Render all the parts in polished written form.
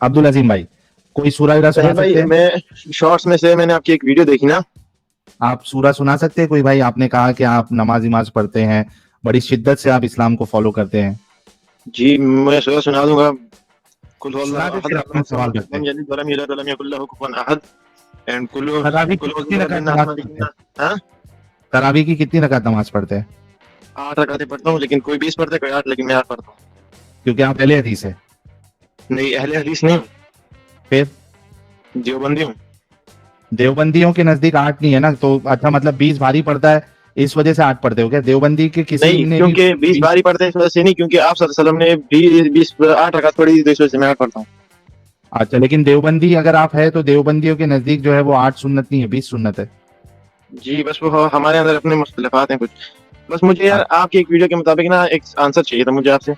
अब्दुल अजीम भाई, कोई सूरा वूरा सुना साहिल भाई, सकते हैं? मैं शॉर्ट्स में से मैंने आपकी एक वीडियो देखी ना। आप सूरा सुना सकते हैं कोई भाई? आपने कहा कि आप नमाज इमाज पढ़ते हैं, बड़ी शिद्दत से आप इस्लाम को फॉलो करते हैं। जी, मैं सुना दूंगा। कुल सुना हुवल्लाहु के अहद, फिर अपना अल्लाहु सवाल समद, करते लम हैं। यलिद वलम यूलद वलम यकुल लहू कुफुवन अहद। एंड कुल तरावी की कुल औज़ु कितनी रकात बिरब्बिन नास, नमाज मलिकिन पढ़ते हैं? नास। हाँ, तरावी की कितनी रकात नमाज पढ़ते हैं? 8 रकातें पढ़ता हूँ, लेकिन कोई 20 पढ़ता है, कोई 8, लेकिन मैं 8 पढ़ता हूँ। क्योंकि आप पहले हदीस है। नहीं, अहले हदीस नहीं हूँ, फिर देवबंदी हूँ। देवबंदियों के नजदीक 8 नहीं है ना, तो अच्छा मतलब 20 भारी पड़ता है, इस वजह से 8 पढ़ते हो क्या? देवबंदी के किसी नहीं, ने भी क्योंकि 20 भारी पढ़ते हैं इस वजह से नहीं, क्योंकि आप सल्लल्लाहु अलैहि वसल्लम ने 20 8 रकात पढ़ी, तो इस वजह से मैं 8 पढ़ता हूँ। अच्छा, लेकिन देवबंदी अगर आप है तो देवबंदियों के नजदीक जो है वो 8 सुन्नत नहीं है, 20 सुन्नत है। जी, बस वो हमारे अंदर अपने मुख्तलिफात हैं कुछ। बस मुझे यार आपकी एक वीडियो के मुताबिक ना एक आंसर चाहिए था मुझे आपसे।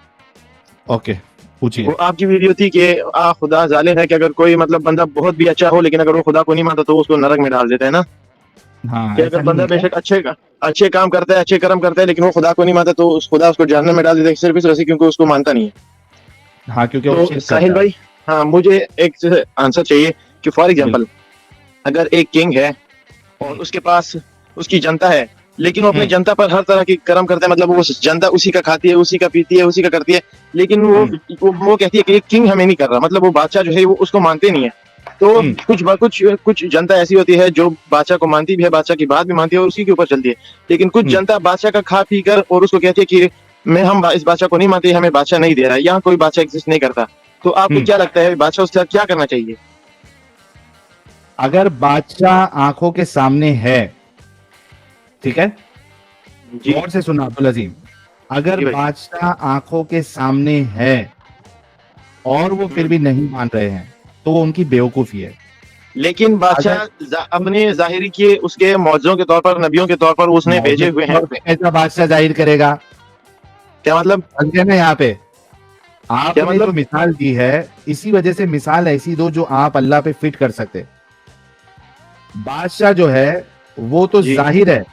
ओके, पूछिए। वो आपकी वीडियो थी कि खुदा जालिम है, कि अगर कोई मतलब बंदा बहुत भी अच्छा हो, लेकिन अगर वो खुदा को नहीं मानता तो उसको नरक में डाल देता है ना। हाँ, कि ऐसा अगर नहीं बंदा है क्या? बेशक अच्छे काम करता है, अच्छे कर्म करता है, लेकिन वो खुदा को नहीं मानता तो उस खुदा उसको जहन्नम में डाल देता है, सिर्फ इस वजह से क्योंकि उसको मानता नहीं है। हाँ, क्योंकि वो तो शिर्क साहिल करता है। भाई, हाँ, मुझे एक आंसर चाहिए कि फॉर एग्जाम्पल, बिल्कुल। अगर एक किंग है और उसके पास उसकी जनता है, लेकिन वो अपनी हम्म, जनता पर हर तरह की कर्म करता है, मतलब वो जनता उसी का खाती है, उसी का पीती है, उसी का करती है, लेकिन हम्म, वो कहती है कि एक किंग हमें नहीं कर रहा, मतलब वो बादशाह जो है वो उसको मानते नहीं है। तो हम्म, कुछ जनता ऐसी होती है जो बादशाह को मानती भी है, बादशाह की बात भी मानती है और उसी के ऊपर चलती है। लेकिन कुछ हम्म, जनता बादशाह का खा पी कर और उसको कहती है कि हम इस बादशाह को नहीं मानते, हमें बादशाह नहीं दे रहा है, यहाँ कोई बादशाह एग्जिस्ट नहीं करता। तो आपको हम्म। क्या लगता है बादशाह उसके साथ क्या करना चाहिए? अगर बादशाह आंखों के सामने है, ठीक है, जी, गौर से सुना अब्दुल अजीम, अगर जी भाई। बादशाह आंखों के सामने है और वो फिर हम्म। भी नहीं मान रहे हैं, तो वो उनकी बेवकूफी है। लेकिन अगर बादशाह अपने जाहिरी के उसके मौजों के तौर पर, नबियों के तौर पर उसने मौजूद भेजे के हुए हैं। तौर पे कैसा बादशाह जाहिर करेगा? क्या मतलब? समझ गए ना यहाँ पे? क्या आपने जो मतलब? मिसाल दी है, इसी वजह से मिसाल ऐसी दो जो आप अल्लाह पे फिट कर सकते। बादशाह जो है वो तो जी, जाहिर है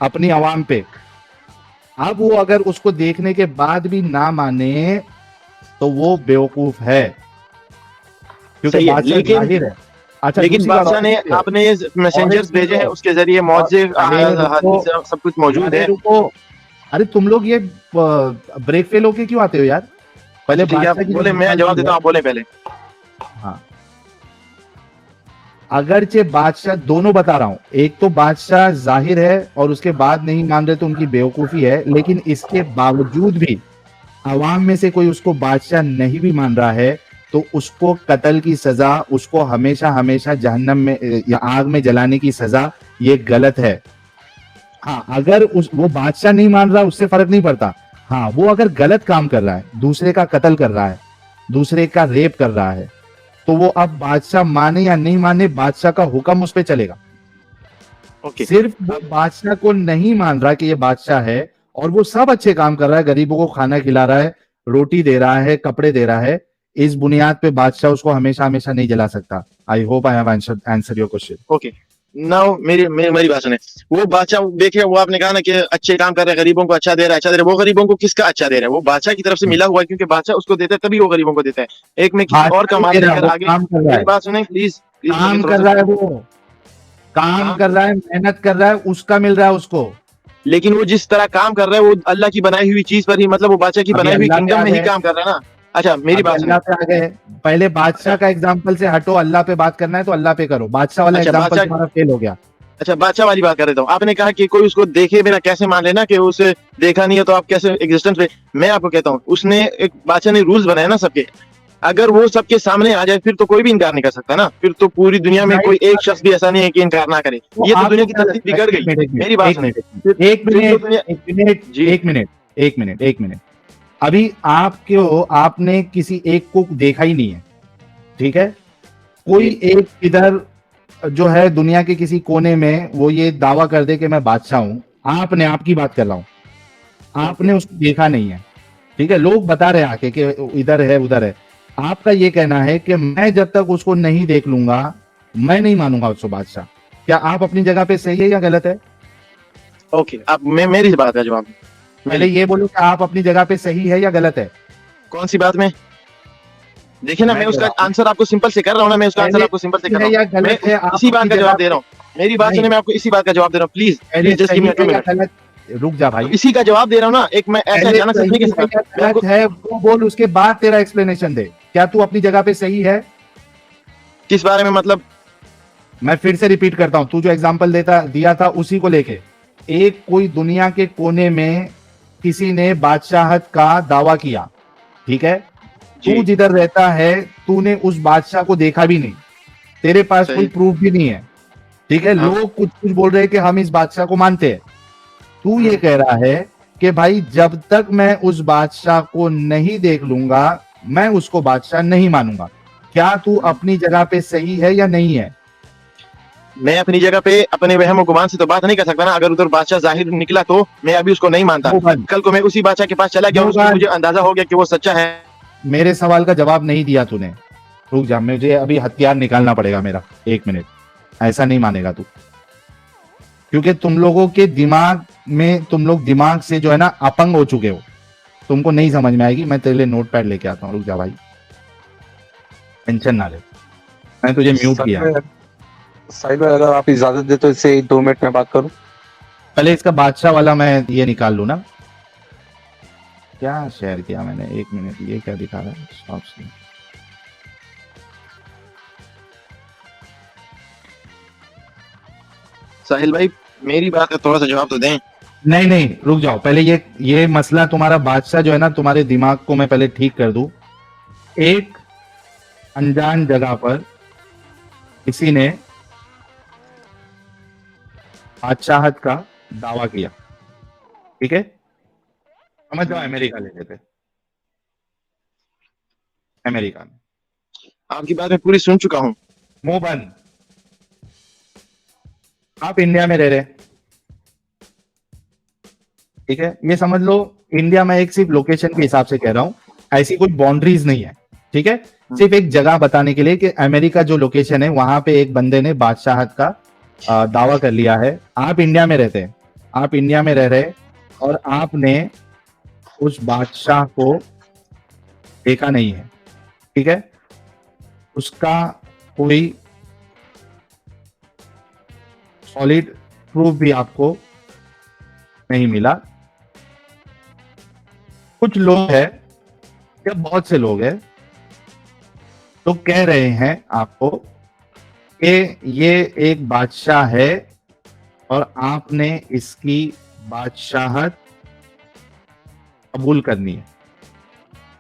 अपनी आवाम पे, अब वो अगर उसको देखने के बाद भी ना माने तो वो बेवकूफ है, क्योंकि सही है, बादशाह लेकिन जाहिर है। अच्छा, लेकिन दूसरी बात और बादशाह ने सुनिए, अपने और एक मैसेंजर्स चीज भेजे हैं, और, उसके जरिए मौजे अरे रुको, हदीस सब कुछ मौजूद अरे है। रुको, अरे तुम लोग ये ब्रेक फेल होके क्यों आते हो यार? पहले अच्छा ठीक है, आप बादशाह की जो बोले, मैं मिसाल जवाब दी देता है। हूँ, आप बोले पहले। हाँ, अगरचे बादशाह दोनों बता रहा हूं, एक तो बादशाह जाहिर है और उसके बाद नहीं मान रहे तो उनकी बेवकूफी है, लेकिन इसके बावजूद भी अवाम में से कोई उसको बादशाह नहीं भी मान रहा है तो उसको कत्ल की सजा, उसको हमेशा हमेशा जहन्नम में या आग में जलाने की सजा, ये गलत है। हाँ, अगर उस वो बादशाह नहीं मान रहा उससे फर्क नहीं पड़ता। हाँ, वो अगर गलत काम कर रहा है, दूसरे का कत्ल कर रहा है, दूसरे का रेप कर रहा है, तो वो अब बादशाह माने या नहीं माने, बादशाह का हुक्म उस पर चलेगा। ओके। सिर्फ वो अब बादशाह को नहीं मान रहा कि ये बादशाह है और वो सब अच्छे काम कर रहा है, गरीबों को खाना खिला रहा है, रोटी दे रहा है, कपड़े दे रहा है, इस बुनियाद पे बादशाह उसको हमेशा हमेशा नहीं जला सकता। I hope I have answer your question. Okay, now मेरी बात सुने। वो बादशाह देखिए, वो आपने कहा ना कि अच्छे काम कर रहे हैं, गरीबों को अच्छा दे रहा है, अच्छा दे रहा है, वो गरीबों को किसका अच्छा दे रहा है? वो बादशाह की तरफ से मिला हुआ है, क्योंकि बादशाह उसको देता है तभी वो गरीबों को देता है। एक में किसी और बादशाह का नहीं माल दे रहा, लेकर वो आगे। काम कर रहा मेरी है, बात सुने प्लीज, प्लीज मुझे काम थोड़ा कर सा। रहा है, वो काम काम, कर रहा है, मेहनत कर रहा है, उसका मिल रहा है उसको। लेकिन वो जिस तरह काम कर रहा है वो अल्लाह की बनाई हुई चीज पर ही, मतलब वो बादशाह की अभी बनाई हुई अल्लाह पे किंगडम आ में ही गए, काम कर रहा है ना। अच्छा, मेरी अभी बात सुने। अल्लाह पे आ गए। पहले बादशाह अच्छा, का एग्जाम्पल से हटो, अल्लाह पे बात करना है तो अल्लाह पे करो, बादशाह वाला अच्छा एग्जाम्पल बादशाह, तुम्हारा फेल हो गया। अच्छा बादशाह वाली बात कर रहा हूँ। आपने कहा कि कोई उसको देखे बिना कैसे मान लेना कि उसे देखा नहीं है, तो आप कैसे एग्जिस्टेंस पे। मैं आपको कहता हूँ, उसने एक बादशाह ने रूल्स बनाए ना सबके, अगर वो सबके सामने आ जाए फिर तो कोई भी इनकार नहीं कर सकता ना, फिर तो पूरी दुनिया में जाहिर कोई सी एक बात है। शख्स भी ऐसा नहीं है कि इनकार ना करे। तो ये तो दुनिया आपको की क्या तरतीब लगता है? बिगड़ एक गई। मिनट, एक मिनट, मेरी बात एक सुने। मिनट, फिर एक फिर तो मिनट, दुनिया। एक मिनट, जी, एक मिनट, एक मिनट, एक मिनट। अभी आपको, आपने किसी एक को देखा ही नहीं है, ठीक है? कोई जी, एक इधर जो है दुनिया के किसी कोने में वो ये दावा कर दे कि मैं बादशाह हूं, आपने, आपकी बात कर रहा हूं, ओके। आपने उसको देखा नहीं है, ठीक है? लोग बता रहे हैं आके कि इधर है उधर है। आपका ये कहना है कि मैं जब तक उसको नहीं देख लूंगा मैं नहीं मानूंगा उसको बादशाह। क्या आप अपनी जगह पे सही है या गलत है? ओके, अब मैं मेरी बात का जवाब पहले मेरी। ये बोलो कि आप अपनी जगह पे सही है या गलत है। कौन सी बात में? देखिए ना, मैं मैं कह उसका रहा हूँ आंसर आपको सिंपल से कर रहा हूँ ना, मैं उसका आंसर पहले आपको सिंपल से सही कर रहा है या हूँ। मैं गलत है, आप इसी बात अपनी का जगह जवाब दे रहा हूँ। मेरी बात नहीं, सुनिए, मैं आपको इसी बात का जवाब दे रहा हूँ। प्लीज पहले प्लीज जस्ट गिव सही मी 2 है या मिनट। गलत? रुक जा तो भाई, इसी का जवाब दे रहा हूँ ना, एक मैं ऐसे पहले अचानक से थोड़ी सही कह है सकता। या मैं गलत आपको है वो बोल, उसके बाद तेरा एक्सप्लेनेशन दे। क्या तू अपनी जगह पे सही है? किस बारे में, मतलब मैं फिर से रिपीट करता हूं, तू जो एग्जांपल देता दिया था उसी को लेके। एक कोई दुनिया के कोने में किसी ने बादशाहत का दावा किया, ठीक है? तू जी, जिधर रहता है, तूने उस बादशाह को देखा भी नहीं, तेरे पास कोई सही। प्रूफ भी नहीं है, ठीक है? हाँ। लोग कुछ कुछ बोल रहे हैं कि हम इस बादशाह को मानते हैं। तू ये हुँ। कह रहा है कि भाई जब तक मैं उस बादशाह को नहीं देख लूंगा, मैं उसको बादशाह नहीं मानूंगा। क्या तू हुँ। अपनी जगह पे सही है या नहीं है? मैं अपनी जगह पे अपने वहम और गुमान से तो बात नहीं कर सकता ना। अगर उधर बादशाह ज़ाहिर निकला तो मैं अभी उसको नहीं मानता। मोहन, कल को मैं उसी बादशाह के पास चला गया और उसकी मोहन, मुझे अंदाज़ा हो गया कि वो सच्चा है। मेरे सवाल का जवाब नहीं दिया तूने। रुक जा, मुझे अभी हथियार निकालना पड़ेगा मेरा, 1 मिनट। ऐसा नहीं मानेगा तू, क्योंकि तुम लोगों के दिमाग में, तुम लोग दिमाग से जो है ना अपंग हो चुके हो, तुमको नहीं समझ में आएगी। मैं तेरे लिए नोट पैड लेके आता हूँ, रुक जा भाई, टेंशन ना ले। मैं तुझे म्यूट साहिल किया। भाई, साहिल भाई, अगर आप इजाजत दे तो इससे 2 मिनट में बात करूं। पहले इसका बादशाह वाला मैं ये निकाल लू ना। क्या शेयर किया मैंने, 1 मिनट, ये क्या दिखा रहा है? स्टॉप से साहिल भाई, मेरी बात का थोड़ा-सा जवाब तो दें। नहीं नहीं, रुक जाओ पहले। ये मसला तुम्हारा बादशाह जो है ना, तुम्हारे दिमाग को मैं पहले ठीक कर दूं। एक अनजान जगह पर किसी ने बादशाहत का दावा किया, ठीक है? समझ जाओ, अमेरिका ले लेते, अमेरिका में। आपकी बात मैं पूरी सुन चुका हूँ। मुंह बंद। आप इंडिया में रह रहे, ठीक है? ये समझ लो, इंडिया में एक सिर्फ लोकेशन के हिसाब से कह रहा हूं, ऐसी कोई बाउंड्रीज नहीं है, ठीक है? सिर्फ एक जगह बताने के लिए कि अमेरिका जो लोकेशन है, वहां पे एक बंदे ने बादशाहत का दावा कर लिया है। आप इंडिया में रहते हैं, आप इंडिया में रह रहे, और आपने उस बादशाह को देखा नहीं है, ठीक है? उसका कोई सॉलिड प्रूफ भी आपको नहीं मिला। कुछ लोग हैं, या बहुत से लोग हैं, तो कह रहे हैं आपको कि ये एक बादशाह है और आपने इसकी बादशाहत कबूल करनी है,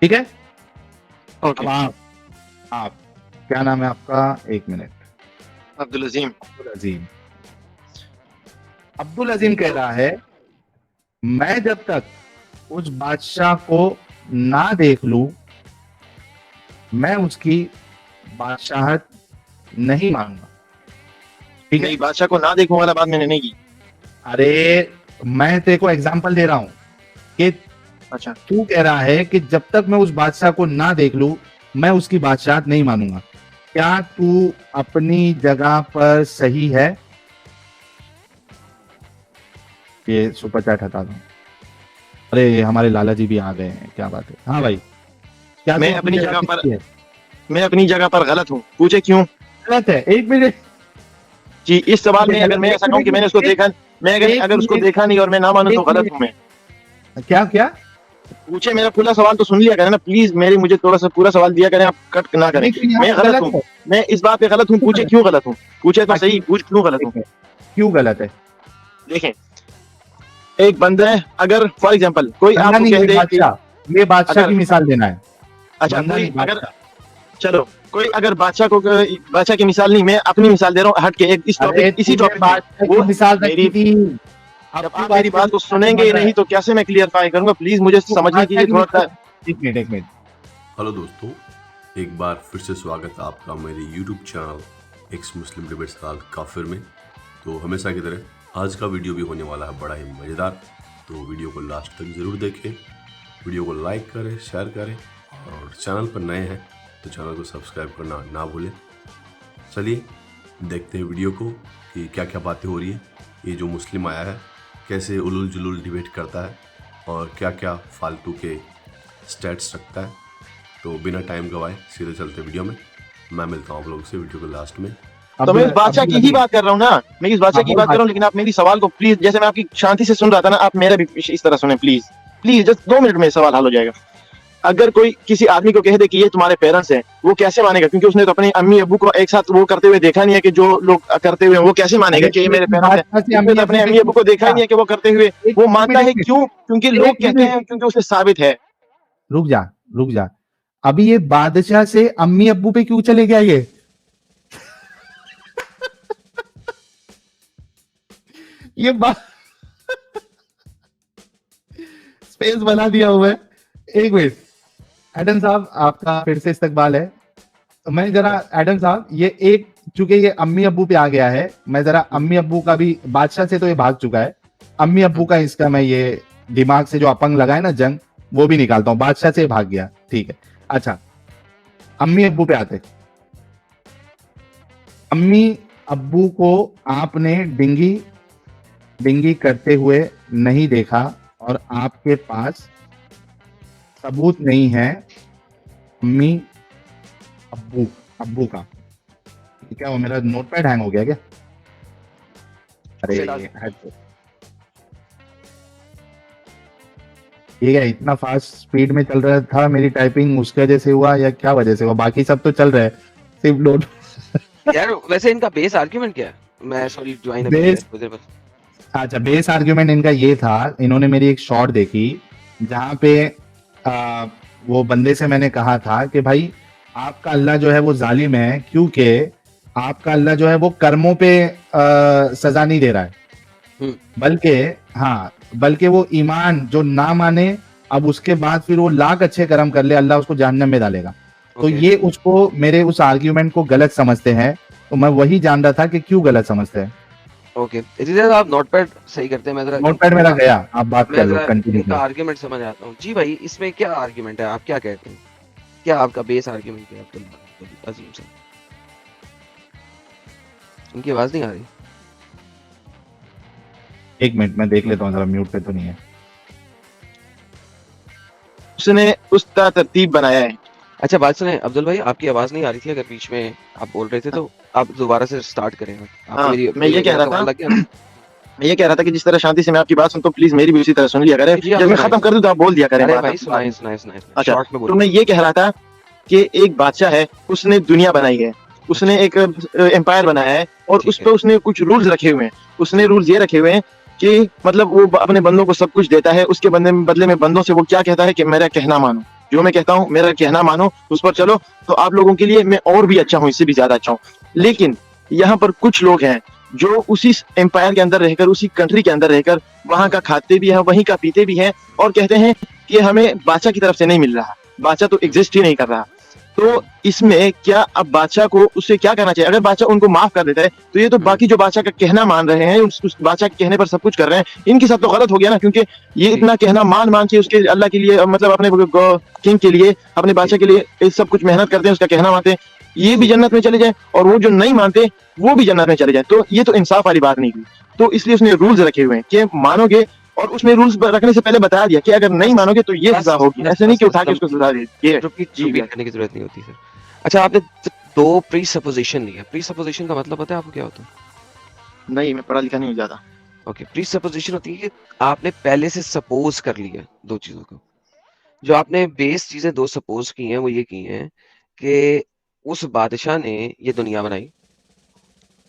ठीक है? ओके। अब आप क्या नाम है आपका? 1 मिनट। अब्दुल अजीम। अब्दुल अजीम। अब्दुल अजीम कह रहा है, मैं जब तक उस बादशाह को ना देख लूं, मैं उसकी बादशाहत नहीं मानूंगा, ठीक है? नहीं, बादशाह को ना देखूं वाला बात मैंने नहीं की। अरे, मैं तेरे को एग्जांपल दे रहा हूं कि अच्छा। तू कह रहा है कि जब तक मैं उस बादशाह को ना देख लूं, मैं उसकी बादशाहत नहीं मानूंगा। क्या तू अपनी जगह पर सही है? ये सुपर चैट हटा दो। अरे, हमारे लाला जी भी आ गए हैं, क्या बात है। हाँ भाई, क्या मैं तू अपनी जगह पे पर सही है? मैं अपनी जगह पर गलत हूँ। पूछे क्यों? गलत है? 1 मिनट। जी, इस सवाल में अगर मैं ऐसा कहूँ कि मैंने उसको देखा, मैं अगर उसको देखा नहीं और मैं ना मानूं तो गलत हूँ मैं। क्या क्या? पूछे, मेरा पूरा सवाल तो सुन लिया करें ना प्लीज। मुझे थोड़ा सा पूरा सवाल दिया करें, आप कट ना करें। नहीं, तो यहाँ मैं पे गलत गलत हूँ, है। मैं इस बात पे गलत हूँ। पूछे क्यों गलत हूँ? पूछे तो सही, पूछ क्यों गलत हूँ? क्यों गलत है? देखें, एक बंदा है, अगर फॉर एग्जांपल कोई बंदा आपको नहीं, कह ये दे कि बादशाह, ये बादशाह अगर की मिसाल देना है। अच्छा बंदा कोई नहीं, अगर बादशाह। चलो कोई अगर बादशाह की मिसाल नहीं, मैं अपनी मिसाल दे रहा हूँ हट के, एक इस अरे, टॉपिक इसी तूने टॉपिक बादशाह पे। की वो मिसाल मेरी रखी थी। अब जब तू आप मेरी बात को बादशाह सुनेंगे ही समझ रहा है। नहीं तो कैसे मैं क्लियरफाई करूंगा? प्लीज मुझे तू समझने बादशाह की की थोड़ा मिसाल, सा। 1 मिनट। हेलो दोस्तों, एक बार फिर से स्वागत है आपका मेरे यूट्यूब चैनल एक्स मुस्लिम डिबेट साल काफिर में। तो हमेशा की तरह आज का वीडियो भी होने वाला है बड़ा ही मज़ेदार, तो वीडियो को लास्ट तक ज़रूर देखें। वीडियो को लाइक करें, शेयर करें, और चैनल पर नए हैं तो चैनल को सब्सक्राइब करना ना भूलें। चलिए देखते हैं वीडियो को कि क्या क्या बातें हो रही है। ये जो मुस्लिम आया है कैसे उलूल जुलूल डिबेट करता है और क्या क्या फालतू के स्टैट्स रखता है। तो बिना टाइम गवाए सीधे चलते वीडियो में। मैं मिलता हूँ आप लोगों से वीडियो के लास्ट में। तो मैं उस बादशाह की ही बात कर रहा हूँ ना, मैं इस बादशाह की बात कर रहा हूँ, लेकिन आप मेरी सवाल को प्लीज, जैसे मैं आपकी शांति से सुन रहा था ना, आप मेरा भी इस तरह सुने प्लीज प्लीज। जस्ट 2 मिनट में सवाल हल हो जाएगा। अगर कोई किसी आदमी को कह दे कि ये तुम्हारे पेरेंट्स हैं, वो कैसे मानेगा? क्योंकि उसने तो अपने अम्मी अब्बू को एक साथ वो करते हुए देखा नहीं है कि जो लोग करते हुए हैं, वो कैसे मानेगा कि ये मेरे पेरेंट्स हैं? उसने तो अपने अम्मी अब्बू को देखा ही नहीं है कि वो करते हुए, वो मानता है क्यों? क्योंकि लोग कहते हैं, क्योंकि उसे साबित है। रुक जा। अभी ये बादशाह से अम्मी अब्बू पे क्यों चले गया ये स्पेस बना दिया हुआ है। एक मिनट एडम साहब, आपका फिर से इस्तकबाल है। मैं जरा एडम साहब, ये एक चूंकि ये अम्मी अब्बू पे आ गया है, मैं जरा अम्मी अब्बू का भी, बादशाह से तो ये भाग चुका है, अम्मी अब्बू का इसका मैं ये दिमाग से जो अपंग लगा है ना जंग, वो भी निकालता हूं। बादशाह से भाग गया, ठीक है। अच्छा, अम्मी अब्बू पे आते। अम्मी अब्बू को आपने डिंगी करते हुए नहीं देखा और आपके पास सबूत नहीं है अम्मी अब्बू का। क्या वो मेरा नोटपैड हैंग हो गया क्या? अरे ये क्या इतना फास्ट स्पीड में चल रहा था मेरी टाइपिंग, उसकी वजह से हुआ या क्या वजह से हुआ? बाकी सब तो चल रहा है, सिर्फ नोट। यार वैसे इनका बेस आर्गुमेंट क्या है? मैं सॉरी ज्वाइन अच्छा, बेस आर्ग्यूमेंट इनका ये था, इन्होंने मेरी एक शॉर्ट देखी जहां पे वो बंदे से मैंने कहा था कि भाई आपका अल्लाह जो है वो जालिम है, क्योंकि आपका अल्लाह जो है वो कर्मों पे सजा नहीं दे रहा है, बल्कि वो ईमान जो ना माने, अब उसके बाद फिर वो लाख अच्छे कर्म कर ले, अल्लाह उसको जहन्नम में डालेगा। तो ये उसको, मेरे उस आर्ग्यूमेंट को गलत समझते हैं, तो मैं वही जान रहा था कि क्यों गलत समझते हैं। ओके, इधर आप नोटपैड सही करते हैं, मैं जरा नोटपैड मेरा गया, आप बात कर लो, कंटिन्यू करो। आर्गुमेंट समझ आता हूं जी भाई, इसमें क्या आर्गुमेंट है? आप क्या कहते हैं? क्या आपका बेस आर्गुमेंट क्या है? अजीम सर, उनकी आवाज नहीं आ रही। एक मिनट मैं देख लेता हूँ जरा, म्यूट पे तो नहीं है। उसने उस तरतीब बनाया है। अच्छा बात सुने अब्दुल भाई, आपकी आवाज नहीं आ रही थी, अगर बीच में आप बोल रहे थे तो आप दोबारा से स्टार्ट करें। मैं ये कह रहा था कि जिस तरह शांति से मैं आपकी बात सुनता हूँ, प्लीज मेरी भी उसी तरह सुन लिया करें। जब मैं खत्म कर दूं तो आप बोल दिया करें। अच्छा, तो मैं ये कह रहा था कि एक बादशाह है, उसने दुनिया बनाई है, उसने एक एम्पायर बनाया है, और उस पर उसने कुछ रूल्स रखे हुए हैं। उसने रूल्स ये रखे हुए हैं कि मतलब वो अपने बंदों को सब कुछ देता है, उसके बदले में बंदों से वो क्या कहता है कि मेरा कहना मानो, जो मैं कहता हूँ मेरा कहना मानो, उस पर चलो, तो आप लोगों के लिए मैं और भी अच्छा हूँ, इससे भी ज्यादा अच्छा हूँ। लेकिन यहाँ पर कुछ लोग हैं जो उसी एम्पायर के अंदर रहकर, उसी कंट्री के अंदर रहकर, वहां का खाते भी हैं, वहीं का पीते भी हैं, और कहते हैं कि हमें बादशाह की तरफ से नहीं मिल रहा, बादशाह तो एग्जिस्ट ही नहीं कर रहा। तो इसमें क्या अब बादशाह को उससे क्या करना चाहिए? अगर बादशाह उनको माफ कर देता है तो ये तो बाकी जो बादशाह का कहना मान रहे हैं, उस बादशाह के कहने पर सब कुछ कर रहे हैं, इनके साथ तो गलत हो गया ना, क्योंकि ये इतना कहना मान के उसके अल्लाह के लिए, मतलब अपने किंग के लिए, अपने बादशाह के लिए सब कुछ मेहनत करते हैं, उसका कहना मानते हैं, ये भी जन्नत में चले जाए, और वो जो नहीं मानते वो भी जन्नत में चले जाए। तो ये तो इंसाफ वाली बात नहीं हुई। तो इसलिए उसने रूल्स रखे हुए हैं कि मानोगे, और उसमें रूल्स रखने से पहले बता दिया कि अगर नहीं मानोगे तो ये सजा होगी। ऐसे नहीं कि उठा के उसको सजा दे, ये रिपीट करने की जरूरत नहीं होती सर। अच्छा, आपने 2 प्रीसपोजिशन लिया। प्रीसपोजिशन का मतलब पता है आपको क्या होता है? नहीं, मैं पढ़ा लिखा नहीं हूं ज्यादा। ओके, प्रीसपोजिशन होती है कि आपने पहले से सपोज कर लिया 2 चीजों को। जो आपने बेस चीजें 2 सपोज की हैं, वो ये की हैं कि उस बादशाह ने ये दुनिया बनाई,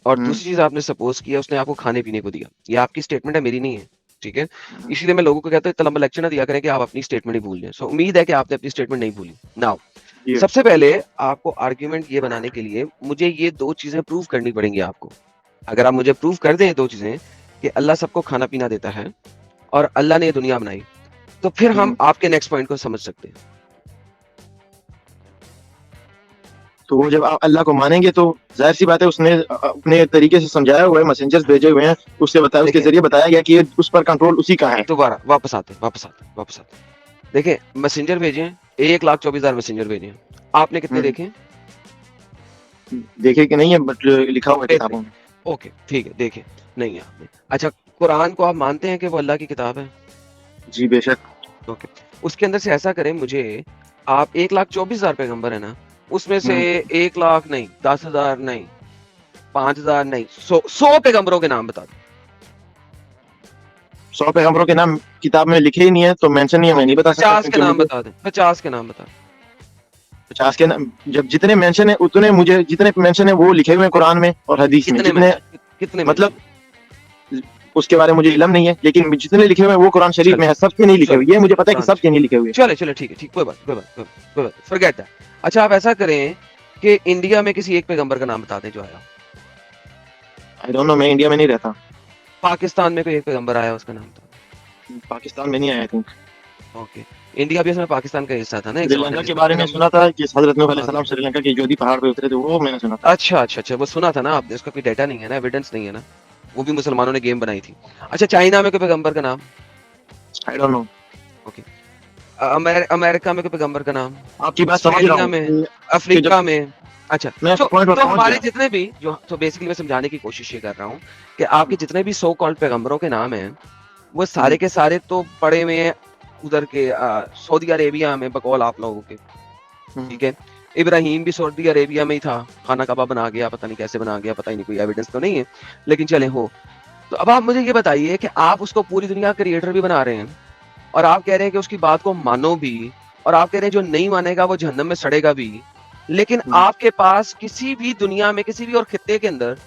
और दूसरी चीज आपने सपोज किया उसने आपको खाने पीने को दिया। ये आपकी स्टेटमेंट है, मेरी नहीं है, ठीक है? इसीलिए मैं लोगों को कहता हूं इतना लंबा लेक्चर ना दिया करें कि आप अपनी स्टेटमेंट ही भूल जाएं। सो उम्मीद है कि आपने अपनी स्टेटमेंट नहीं भूली। नाउ सबसे पहले आपको आर्ग्यूमेंट ये बनाने के लिए मुझे ये 2 चीजें प्रूव करनी पड़ेंगी आपको। अगर आप मुझे प्रूव कर दें 2 चीजें कि अल्लाह सबको खाना पीना देता है और अल्लाह ने ये दुनिया बनाई, तो फिर हम आपके नेक्स्ट पॉइंट को समझ सकते हैं। तो वो जब आप अल्लाह को मानेंगे तो जाहिर सी बात है, उसने अपने तरीके से समझाया हुआ है, मैसेंजर्स भेजे हुए हैं, उससे बताया, उसके जरिए बताया गया कि उस पर कंट्रोल उसी का है। दोबारा वापस आते देखिए, मैसेंजर भेजे 1,24,000 मैसेंजर भेजे। आपने कितने देखे? देखे कि नहीं है, बट लिखा हुआ है किताबों में। ओके ठीक है, देखे नहीं है आपने। अच्छा, कुरान को आप मानते हैं कि वो अल्लाह की किताब है? जी बेशक। ओके, उसके अंदर से ऐसा करें, मुझे आप 1,24,000 पैगंबर है ना, उसमें से 1 लाख नहीं, 10,000 नहीं, 5,000 नहीं, 100 पैगंबरों के नाम बता दो। 100 पैगंबरों के नाम किताब में लिखे ही नहीं है, तो मेंशन नहीं है, मैं नहीं बता सकता 50 के नाम बता दें, 50 के नाम बता। 50 के नाम, जब जितने मेंशन है उतने मुझे, जितने मेंशन है वो लिखे हुए हैं कुरान में और हदीस में, जितने कितने मतलब उसके बारे में मुझे इल्म नहीं है, लेकिन जितने लिखे हुए हैं वो कुरान शरीफ में है, सबके नहीं लिखे हुए, ये मुझे पता है कि सबके नहीं लिखे हुए। चले ठीक है, ठीक, कोई बात, फॉरगेट दैट। अच्छा, आप ऐसा करें कि इंडिया में किसी एक पैगंबर का नाम बता दें जो आया। आई डोंट नो, मैं इंडिया में नहीं रहता। पाकिस्तान में कोई एक पैगंबर आया, उसका नाम था? पाकिस्तान में नहीं आया, आई थिंक। ओके, इंडिया भी इसमें पाकिस्तान का हिस्सा था ना। श्रीलंका के बारे में सुना था कि हजरत नूह अलैहिस्सलाम श्रीलंका के जोधी पहाड़ पे उतरे थे, वो मैंने सुना था। अच्छा, वो सुना था ना आपने, उसका कोई डाटा नहीं है ना, एविडेंस नहीं है ना, वो भी मुसलमानों ने गेम बनाई थी। अच्छा, चाइना में कोई पैगंबर का नाम? I don't know. Okay, America में कोई पैगंबर का नाम? आपकी बात समझ रहा में, हूं, अफ्रीका में? अच्छा, मैं तो पॉइंट पर पहुंच हमारे गया। जितने भी जो, तो बेसिकली मैं समझाने की कोशिश ये कर रहा हूँ कि आपके जितने भी सो कॉल्ड पैगंबरों के नाम हैं, वो सारे के सारे तो पड़े हुए हैं उधर के सऊदी अरेबिया में, बकौल आप लोगों के, ठीक है। इब्राहिम भी सऊदी अरेबिया में ही था, खाना कबाब बना गया, पता नहीं कैसे बना गया, पता ही नहीं, कोई एविडेंस तो नहीं है, लेकिन चले हो। तो अब आप मुझे ये बताइए कि आप उसको पूरी दुनिया का क्रिएटर भी बना रहे हैं, और आप कह रहे हैं कि उसकी बात को मानो भी, और आप कह रहे हैं जो नहीं मानेगा वो जहन्नम में सड़ेगा भी, लेकिन आपके पास किसी भी दुनिया में, किसी भी और खित्ते के अंदर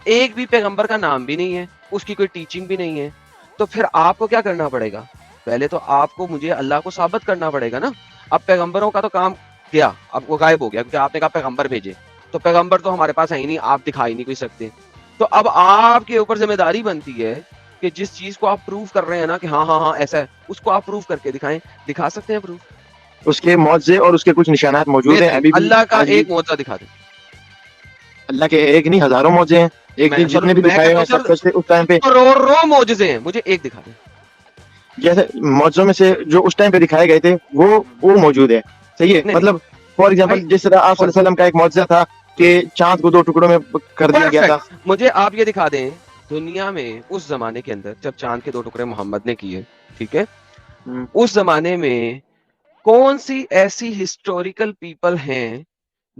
एक भी पैगंबर का नाम भी नहीं है, उसकी कोई टीचिंग भी नहीं है। तो फिर आपको क्या करना पड़ेगा? पहले तो आपको मुझे अल्लाह को साबित करना पड़ेगा ना। अब पैगंबरों का तो काम गया, अब वो गायब हो गया, क्योंकि आपने कहा पैगंबर भेजे, तो पैगंबर तो हमारे पास है ही नहीं, आप दिखा ही नहीं कोई सकते। तो अब आपके ऊपर जिम्मेदारी बनती है कि जिस चीज को आप प्रूव कर रहे हैं ना कि हाँ ऐसा है, उसको आप प्रूव करके दिखाएं। दिखा सकते हैं प्रूफ? उसके मौजज़े और उसके कुछ निशानात मौजूद हैं अभी भी। अल्लाह का एक मौजज़ा दिखा दें। अल्लाह के एक नहीं, हजारों मौजज़े हैं। एक दिन जितने भी दिखाए हैं सबसे उस टाइम पे करोड़ों मौजज़े हैं, मुझे एक दिखा दें। जैसे मौजज़ों में से जो उस टाइम पे दिखाए गए थे वो मौजूद है, सही है। मतलब फॉर एग्जांपल जिस तरह आप सल्लल्लाहु अलैहि वसल्लम का एक मौजज़ा था कि चांद को 2 टुकड़ों में कर दिया गया था। मुझे आप ये दिखा दें, दुनिया में उस जमाने के अंदर जब चांद के 2 टुकड़े मोहम्मद ने किए, ठीक है, उस जमाने में कौन सी ऐसी हिस्टोरिकल पीपल हैं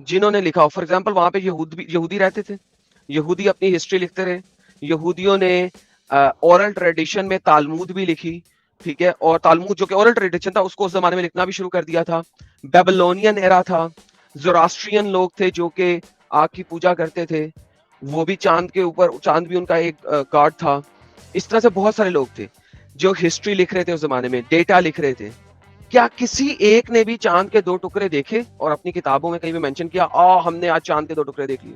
जिन्होंने लिखा हो? फॉर एग्जांपल वहां पे यहूदी रहते थे, यहूदी अपनी हिस्ट्री लिखते रहे, यहूदियों ने ओरल ट्रेडिशन में तालमुद भी लिखी, ठीक है, और तालमुद जो कि ओरल ट्रेडिशन था उसको उस जमाने में लिखना भी शुरू कर दिया था। बेबीलोनियन एरा था, ज़ोरास्ट्रियन लोग थे जो कि आग की पूजा करते थे, वो भी चांद के ऊपर, चांद भी उनका एक गॉड था। इस तरह से बहुत सारे लोग थे जो हिस्ट्री लिख रहे थे उस जमाने में, डेटा लिख रहे थे। क्या किसी एक ने भी चांद के 2 टुकड़े देखे और अपनी किताबों में कहीं भी मेंशन किया, हमने आज चांद के 2 टुकड़े देख लिए?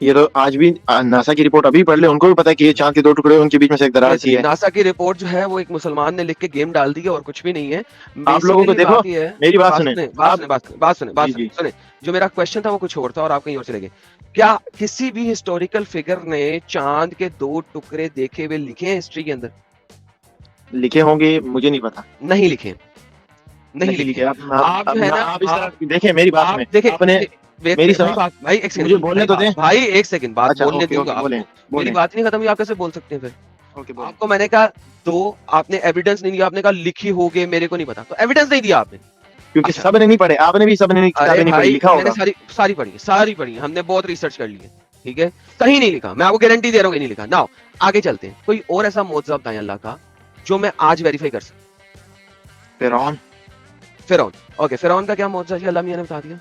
ये तो आज भी नासा की रिपोर्ट अभी पढ़ ले, उनको भी पता है कि ये चांद के 2 टुकड़े, उनके बीच में से एक दरार सी है। नासा की रिपोर्ट जो है वो एक मुसलमान ने लिख के गेम डाल दी है और कुछ भी नहीं है। आप लोगों को देखो, मेरी बात सुने। जो मेरा क्वेश्चन था वो कुछ और था और आप कहीं और चले गए। क्या किसी भी हिस्टोरिकल फिगर ने चांद के 2 टुकड़े देखे हुए लिखे हैं हिस्ट्री के अंदर? लिखे होंगे, मुझे नहीं पता। नहीं लिखे, नहीं लिखे। आप जो है ना, आप इस तरह देखें, मेरी बात सुने, देखें, आपने मेरी बात, भाई एक सेकंड मुझे बोलने तो दें भाई, एक सेकंड बात बोलने दूंगा आपको। बोले। मेरी बात नहीं खत्म हुई, आप कैसे बोल सकते हैं फिर? ओके, बोले। आपको मैंने कहा दो, आपने एविडेंस नहीं दिया, आपने कहा लिखी होगी, मेरे को नहीं पता, तो एविडेंस नहीं दिया आपने। क्योंकि सबने नहीं पढ़े, आपने भी सबने किताबें नहीं पढ़ी, लिखा होगा। मैंने सारी पढ़ी, हमने बहुत रिसर्च कर ली है, ठीक है, कहीं नहीं लिखा, मैं आपको गारंटी दे रहा हूँ नहीं लिखा। नाउ आगे चलते हैं, कोई और ऐसा मौजज़ा बताएं अल्लाह का जो मैं आज वेरीफाई कर सकूं। फिरौन, ओके, फिरौन का क्या मौजज़ा है? अल्लाह मियां ने बता दिया।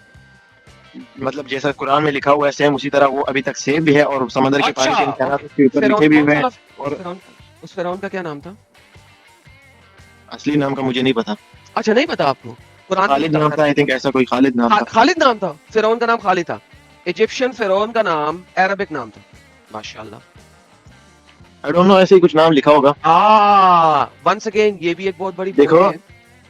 मतलब जैसा कुरान में लिखा हुआ है सेम उसी तरह वो अभी तक सेव भी है और समंदर के पानी के निशानात उसके ऊपर लिखे भी हुए हैं। और उस फिरौन का क्या नाम था? असली नाम का मुझे नहीं पता। अच्छा, नहीं पता आपको? कुरान खालिद नाम था, आई थिंक ऐसा कोई खालिद नाम था। खालिद नाम था, फिरौन का नाम खालिद था। इजिप्शियन फिरौन का नाम अरबिक नाम था। माशाल्लाह, आई डोंट नो, ऐसे ही कुछ नाम लिखा होगा। वंस अगेन ये भी एक बहुत बड़ी देखो, है।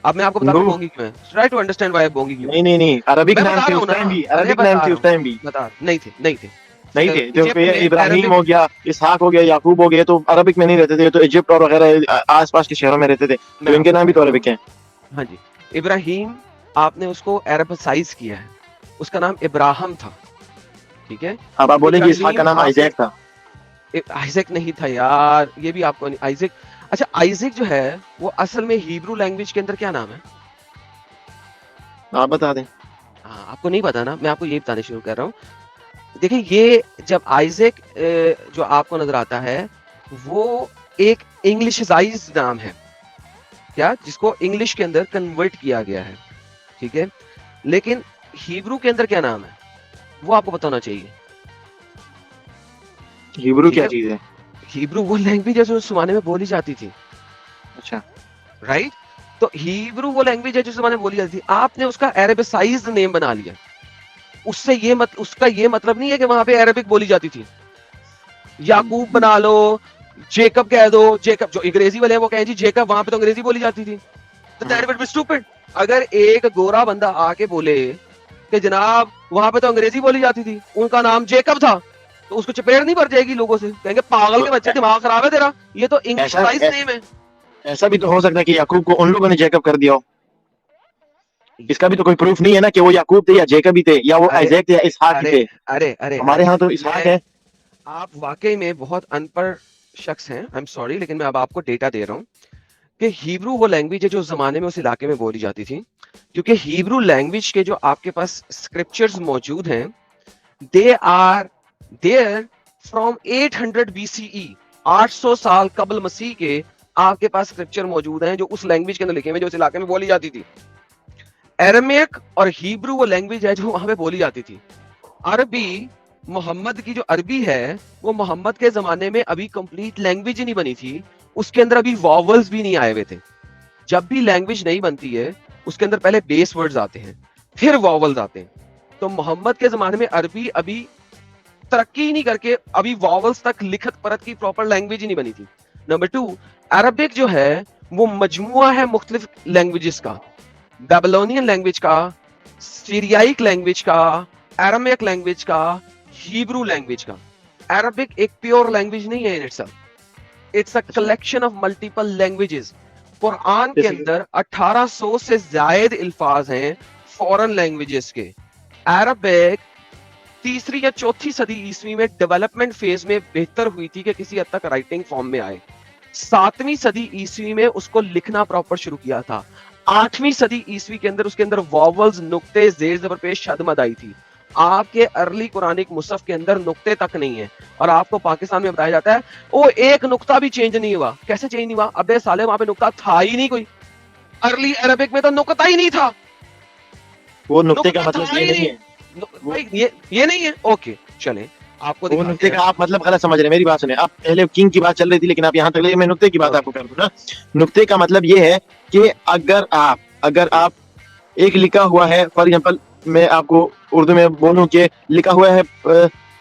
अब मैं आपको बताता हूं बोंगी क्यों है। Try to understand why Bongi क्यों। नहीं, अरबिक नाम थे उस टाइम भी, अरबिक नाम थे उस टाइम भी। बता, नहीं थे। जो इब्राहिम हो गया, इसहाक हो गया, याकूब हो गया, तो अरबिक में नहीं रहते थे, तो इजिप्ट और वगैरह आसपास के शहरों में रहते थे, तो इनके नाम भी तो अरबिक हैं। हाँ जी, इब्राहिम आपने उसको अरबसाइज किया है, उसका नाम इब्राहिम था, ठीक है। अब आप बोलेंगे इसहाक का नाम आइजैक था। आइजैक नहीं था यार, ये भी आपको नहीं। आइजैक, अच्छा, आइजैक जो है वो असल में हिब्रू लैंग्वेज के अंदर क्या नाम है? आप बता दें। हाँ, आपको नहीं पता ना, मैं आपको ये बताने शुरू कर रहा हूँ। देखिए, ये जब आइजैक जो आपको नजर आता है, वो एक इंग्लिशिसाइज्ड नाम है, क्या, जिसको इंग्लिश के अंदर कन्वर्ट किया गया है, ठीक है। लेकिन हिब्रू के अंदर क्या नाम है, वो आपको पता होना चाहिए। हिब्रू ठीक क्या है, चीज है? हिब्रू वो लैंग्वेज है जो उस जमाने में बोली जाती थी, अच्छा, राइट। तो हिब्रू वो लैंग्वेज है जो उस जमाने में बोली जाती थी, आपने उसका अरेबिसाइज्ड नेम बना लिया। उससे ये उसका ये मतलब नहीं है कि वहां पे अरेबिक बोली जाती थी। याकूब बना लो, जेकब कह दो, जेकब जो अंग्रेजी वाले हैं वो कहें जी जेकब, वहां पे तो अंग्रेजी बोली जाती थी। तो दैट वुड बी स्टूपिड। अगर एक गोरा बंदा आके बोले कि जनाब वहां पे तो अंग्रेजी बोली जाती थी, उनका नाम जेकब था, तो उसको चपेट नहीं भर जाएगी, लोगों से कहेंगे पागल के बच्चे, दिमाग खराब है तेरा, ये तो इंग्लिशाइज नेम है। ऐसा भी तो हो सकता है कि याकूब को उन लोगों ने जैकब कर दिया हो। इसका भी तो कोई प्रूफ नहीं है ना कि वो याकूब थे या जैकब ही थे, या वो अरे आइजैक थे या इसहाक ही अरे थे। अरे अरे हमारे अरे यहाँ तो इसहाक मैं है। आप वाकई में बहुत अनपढ़ शख्स हैं, आई एम सॉरी, लेकिन मैं अब आपको डेटा दे रहा हूँ कि हिब्रू वो लैंग्वेज है जो उस जमाने में उस इलाके में बोली जाती थी। क्योंकि हिब्रू लैंग्वेज के जो आपके पास स्क्रिप्चर्स मौजूद हैं, they are there from 800 BCE, 800 साल कबल मसीह के आपके पास स्क्रिप्चर मौजूद हैं जो उस लैंग्वेज के अंदर लिखे हुए जो उस इलाके में बोली जाती थी। अरमेक और हिब्रू वो लैंग्वेज है जो वहां पे बोली जाती थी। अरबी, मोहम्मद की जो अरबी है, वो मोहम्मद के जमाने में अभी कंप्लीट लैंग्वेज ही नहीं बनी थी, उसके अंदर अभी वॉवल्स भी नहीं आए हुए थे। जब भी लैंग्वेज नहीं बनती है, उसके अंदर पहले बेस वर्ड्स आते हैं, फिर वॉवल्स आते हैं। तो मोहम्मद के जमाने में अरबी अभी तरक्की ही नहीं करके अभी वॉवल्स तक लिखत परत की प्रॉपर लैंग्वेज ही नहीं बनी थी। नंबर 2, अरबिक जो है वो मजमुआ है मुख्तलिफ लैंग्वेजेस का, बेबीलोनियन लैंग्वेज का, सीरियाइक लैंग्वेज का, अरामिक लैंग्वेज का, हिब्रू लैंग्वेज का। अरबिक एक प्योर लैंग्वेज नहीं है in itself, it's a collection of multiple languages. Quran के अंदर 1800 से ज्यादा अल्फाज हैं फॉरेन लैंग्वेजेस के। अरबिक तीसरी या चौथी सदी ईस्वी में डेवलपमेंट फेज में बेहतर हुई थी कि किसी हद तक राइटिंग फॉर्म में आए। 7वीं सदी ईस्वी में उसको लिखना प्रॉपर शुरू किया था। 8वीं सदी ईस्वी के अंदर उसके अंदर वॉवल्स, नुक्ते, जेर जबर पेश, शद मद आई थी। आपके अर्ली कुरानिक मुसफ के अंदर नुक्ते तक नहीं है, और आपको पाकिस्तान में बताया जाता है वो एक नुक्ता भी चेंज नहीं हुआ। कैसे चेंज नहीं हुआ? अबे साले वहां पे नुक्ता था ही नहीं कोई। अर्ली अरबिक में तो नुक्ता ही नहीं था। वो नुक्ते का नुक्ता मतलब था ये ही नहीं है। भाई, ये नहीं है। ओके चले, आपको वो दिखाते नुक्ते हैं। का आप मतलब गलत समझ रहे हैं, मेरी बात सुने। आप पहले किंग की बात चल रही थी, लेकिन आप यहाँ तक ले, मैं नुक्ते की बात आपको कर दूं ना। नुक्ते का मतलब ये है कि अगर आप एक लिखा हुआ है, फॉर एग्जांपल मैं आपको उर्दू में बोलूं कि लिखा हुआ है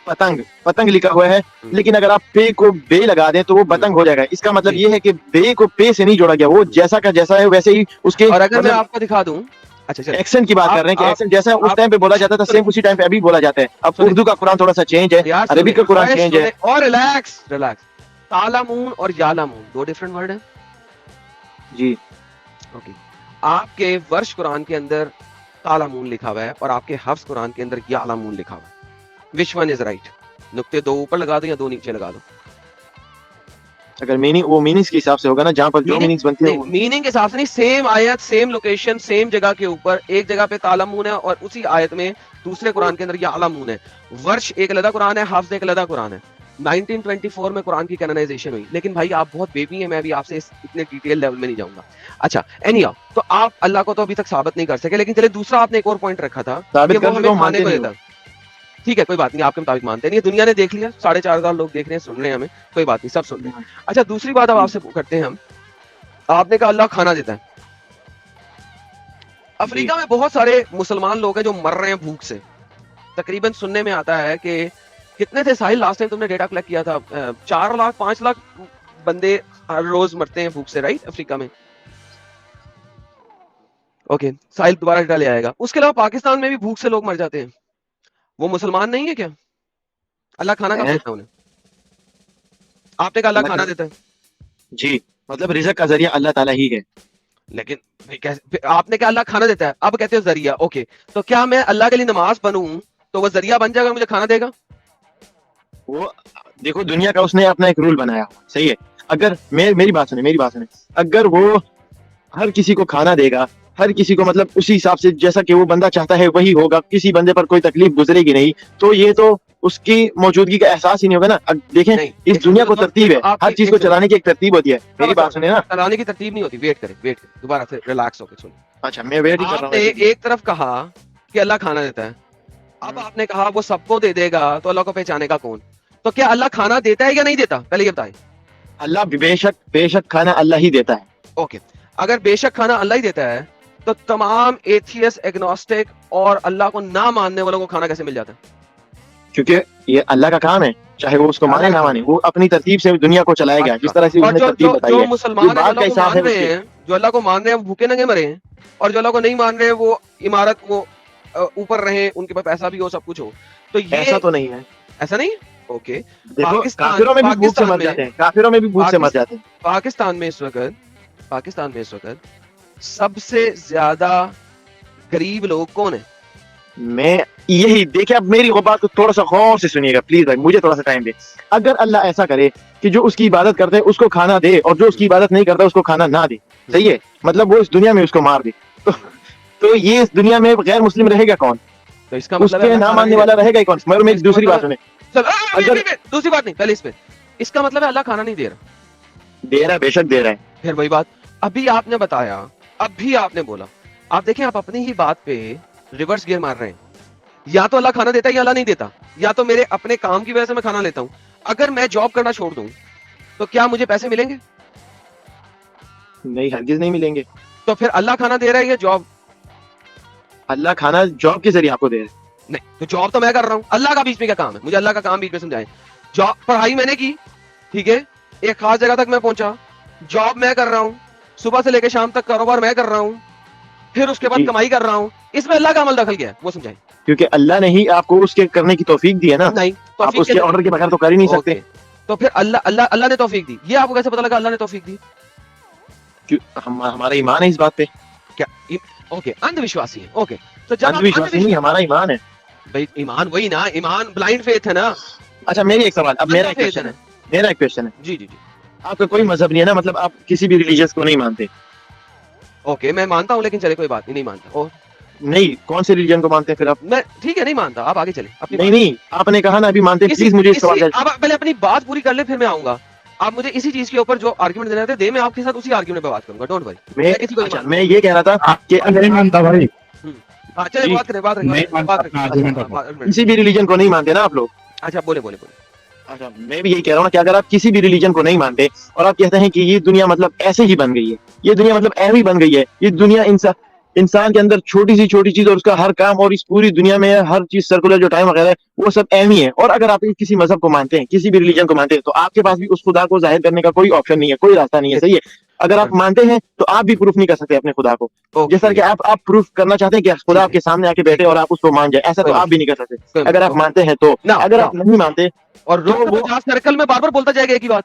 पतंग लिखा हुआ है, लेकिन अगर आप पे को बे लगा दें तो वो पतंग हो जाएगा। इसका मतलब ये है कि बे को पे से नहीं जोड़ा गया, वो जैसा का जैसा है वैसे ही उसके और अगर मैं मतलब आपको दिखा दूं, अच्छा चलो, एक्सेंट की बात कर रहे हैं कि आप- एक्सेंट जैसा उस आप- टाइम पे बोला जाता था, सेम उसी टाइम पे अभी बोला जाता है। अब सुने- उर्दू का कुरान थोड़ा सा चेंज है, यार अरबी का कुरान सुने, चेंज है। और रिलैक्स रिलैक्स। तालामून और यालामून दो डिफरेंट वर्ड हैं। जी, ओके, आपके वर्ष कुरान के अंदर तालामून लिखा हुआ है और आपके हफ्स कुरान के अंदर यालामून लिखा हुआ है। Which one is right? नुक्ते दो ऊपर लगा दो या दो नीचे लगा दो? अगर मीनिंग वो मीनिंग्स के हिसाब से होगा ना, जहाँ पर जो मीनिंग्स बनती है नहीं, मीनिंग के हिसाब से नहीं, सेम आयत, सेम लोकेशन, सेम जगह के ऊपर एक जगह पे तालामून है और उसी आयत में दूसरे कुरान के अंदर यालामून है। वर्ष एक अलग कुरान है, हफ्स एक अलग कुरान है। 1924 में कुरान की कैनोनाइजेशन हुई। लेकिन भाई आप बहुत बेबी हैं, मैं भी आपसे इतने डिटेल लेवल में नहीं जाऊंगा। अच्छा एनीहाउ, तो आप अल्लाह को तो अभी तक साबित नहीं कर सके, लेकिन चले दूसरा आपने एक और पॉइंट रखा था साबित कि वो कर हमें दो, खाने मानते को नहीं देता। ठीक है, कोई बात नहीं, आपके मुताबिक मानते नहीं, दुनिया ने देख लिया, 4,500 लोग देख रहे हैं, सुन रहे हैं हमें, कोई बात नहीं, सब सुन रहे हैं। अच्छा दूसरी बात अब आपसे करते हैं हम। आपने कहा अल्लाह खाना देता है। अफ्रीका में बहुत सारे मुसलमान लोग हैं जो मर रहे हैं भूख से। तकरीबन सुनने में आता है कि कितने थे साहिल, लास्ट टाइम तुमने डेटा कलेक्ट किया था, 4 लाख 5 लाख बंदे हर रोज मरते हैं भूख से, राइट, अफ्रीका में। ओके, साहिल दोबारा डेटा ले आएगा। उसके अलावा पाकिस्तान में भी भूख से लोग मर जाते हैं। वो मुसलमान नहीं है क्या? अल्लाह खाना कब देता है उन्हें? आपने कहा अल्लाह खाना देता है, जी, मतलब रिज़्क का जरिया अल्लाह ताला ही है। लेकिन भाई कैसे, आपने कहा अल्लाह खाना देता है, अब कहते हो जरिया। ओके, तो क्या मैं अल्लाह के लिए नमाज पढ़ूं तो वो जरिया बन जाएगा, मुझे खाना देगा? वो देखो, दुनिया का उसने अपना एक रूल बनाया, सही है। अगर मेरी बात सुने, अगर वो हर किसी को खाना देगा हर किसी को मतलब उसी हिसाब से जैसा कि वो बंदा चाहता है वही होगा, किसी बंदे पर कोई तकलीफ गुजरेगी नहीं, तो ये तो उसकी मौजूदगी का एहसास ही नहीं होगा ना। अब देखें नहीं, इस एक दुनिया को सेकंड, तरतीब है, आप हर एक चीज को सेकंड। चलाने की एक तरतीब होती है। मेरी बात सुने ना। चलाने की तरतीब नहीं होती, वेट करें, दोबारा से रिलैक्स होकर सुनिए। अच्छा मैं वेट ही कर रहा आपने हूँ। एक तरफ कहा कि अल्लाह खाना देता है, अब आपने कहा वो सबको दे देगा, तो अल्लाह को पहचानेगा कौन? तो क्या अल्लाह खाना देता है या नहीं देता, पहले ये बताएं। अल्लाह बेशक खाना अल्लाह ही देता है। ओके, अगर बेशक खाना अल्लाह ही देता है, तो तमाम एथियस्ट, एग्नोस्टिक और अल्लाह को ना मानने वालों को खाना कैसे मिल जाता है? क्योंकि ये अल्लाह का काम है, चाहे वो उसको माने ना माने, वो अपनी तरतीब से दुनिया को चलाएगा जिस तरह से और उसने जो तरतीब जो बताई जो है। मुसलमान ये हैं, बात जो का अल्लाह को हिसाब मान है रहे उसके। हैं, जो अल्लाह को मान रहे हैं, वो भूखे नंगे मरे हैं, और जो अल्लाह को नहीं मान रहे हैं, वो इमारत, वो ऊपर रहे, उनके पास पैसा भी हो, सब कुछ हो। तो ये ऐसा तो नहीं है। ऐसा नहीं। ओके, देखो पाकिस्तान काफिरों में भी भूख से पाकिस्तान मर में जाते हैं, काफिरों में भी भूख से मर पाकिस्तान जाते हैं। पाकिस्तान में इस वक्त सबसे ज्यादा गरीब लोग कौन है? मैं यही देखिए, अब मेरी वो बात को थोड़ा सा गौर से सुनिएगा प्लीज भाई, मुझे थोड़ा सा टाइम दे। अगर अल्लाह ऐसा करे कि जो उसकी इबादत करते हैं उसको खाना दे, और जो उसकी इबादत नहीं करता उसको खाना ना दे, सही है, मतलब वो इस दुनिया में उसको मार दे, तो ये इस दुनिया में गैर मुस्लिम रहेगा कौन? तो इसका मतलब है उसके अल्लाह ना खाना मानने नहीं वाला देता। रहेगा ही कौन? मगर तो मेरी इसका दूसरी मतलब बात सुने। चल, अगर दूसरी बात नहीं, पहले इस पे। इसका मतलब है अल्लाह खाना नहीं दे रहा। दे रहा है, बेशक दे रहा है। फिर वही बात, अभी आपने बताया, अभी आपने बोला, आप देखें, आप अपनी ही बात पे रिवर्स गियर मार रहे हैं। या तो अल्लाह खाना देता है या अल्लाह नहीं देता, या तो मेरे अपने काम की वजह से मैं खाना लेता हूं। अगर मैं जॉब करना छोड़ दूं, तो क्या मुझे पैसे मिलेंगे? नहीं, हरगिज नहीं मिलेंगे। तो फिर अल्लाह खाना दे रहा है या जॉब? अल्लाह खाना जॉब के जरिए आपको दे रहा है। नहीं, तो जॉब तो मैं कर रहा हूं, अल्लाह का बीच में क्या काम है? मुझे अल्लाह का काम बीच में समझाएं। जॉब, पढ़ाई मैंने की, ठीक है, एक खास जगह तक मैं पहुंचा, जॉब मैं कर रहा हूं, सुबह से लेकर शाम तक कारोबार मैं कर रहा हूं, फिर उसके बाद जी। कमाई कर रहा हूं, इसमें अल्लाह का अमल दखल क्या है, वो समझाएं। क्योंकि अल्लाह ने ही आपको उसके करने की तौफीक दी है ना। नहीं, आप तौफीक उसके कैसे? ऑर्डर के बगैर तो कर ही नहीं सकते। ओके, तो फिर अल्लाह अल्लाह अल्लाह ने तौफीक दी, ये आपको कैसे पता लगा अल्लाह ने तौफीक दी? हमारा ईमान है इस बात पे। क्या ओके, अंधविश्वासी है। ओके, तो जब आप अंधविश्वासी नहीं, हमारा ईमान है। भाई ईमान वही ना, ईमान ब्लाइंड फेथ है ना। अच्छा मेरी एक सवाल, अब मेरा एक अंधा क्वेश्चन faith है, मेरा एक क्वेश्चन है। जी जी जी। आपका कोई मजहब नहीं है ना, मतलब आप किसी भी रिलीजियस को नहीं मानते? ओके, मैं मानता हूँ, लेकिन चले कोई बात नहीं, नहीं मानता। और नहीं, कौन से रिलीजन को मानते हैं फिर आप? मैं ठीक है, नहीं मानता, आप आगे चले अपनी नहीं बात। नहीं, आपने कहा ना अभी मानते हैं, इसी- प्लीज मुझे इस सवाल इसी- का। आप पहले अपनी बात पूरी कर ले, फिर मैं आऊंगा। आप मुझे इसी चीज के ऊपर जो आर्गुमेंट देने थे, मैं आपके साथ उसी आर्गुमेंट पे बात करूंगा, डोंट वरी। मैं किसी को नहीं अच्छा, मानता। मैं ये कह रहा था कि नहीं मानता भाई। हाँ चले, ठीक, बात करें, बात नहीं करें, मानता बात अपना करें। argument अच्छा, रखो। किसी भी रिलीजन को नहीं मानते ना आप लोग? अच्छा, बोले बोले बोले। अच्छा मैं भी यही कह रहा हूँ ना कि अगर आप किसी भी रिलीजन को नहीं मानते और आप कहते हैं कि ये दुनिया मतलब ऐसे ही बन गई है, ये दुनिया मतलब ऐसे ही बन गई है, ये दुनिया इंसान के अंदर छोटी सी चीज और उसका हर काम, और इस पूरी दुनिया में हर चीज सर्कुलर जो टाइम वगैरह है वो सब एम ही है, और अगर आप किसी मजहब को मानते हैं, किसी भी रिलीजन को मानते हैं, तो आपके पास भी उस खुदा को जाहिर करने का कोई ऑप्शन नहीं है, कोई रास्ता नहीं है, सही है? अगर आप मानते हैं तो आप भी प्रूफ नहीं कर सकते अपने खुदा को। ओके, जैसा कि आप प्रूफ करना चाहते हैं कि खुदा ठीक है। आपके सामने आके बैठे और आप उसको मान जाए, ऐसा तो कोई आप भी नहीं कर सकते कोई अगर आप ओके। मानते हैं तो। ना, अगर ना। आप नहीं मानते और रोज तो वो- 50 सर्कल में बार बार बोलता जाएगा एक ही बात।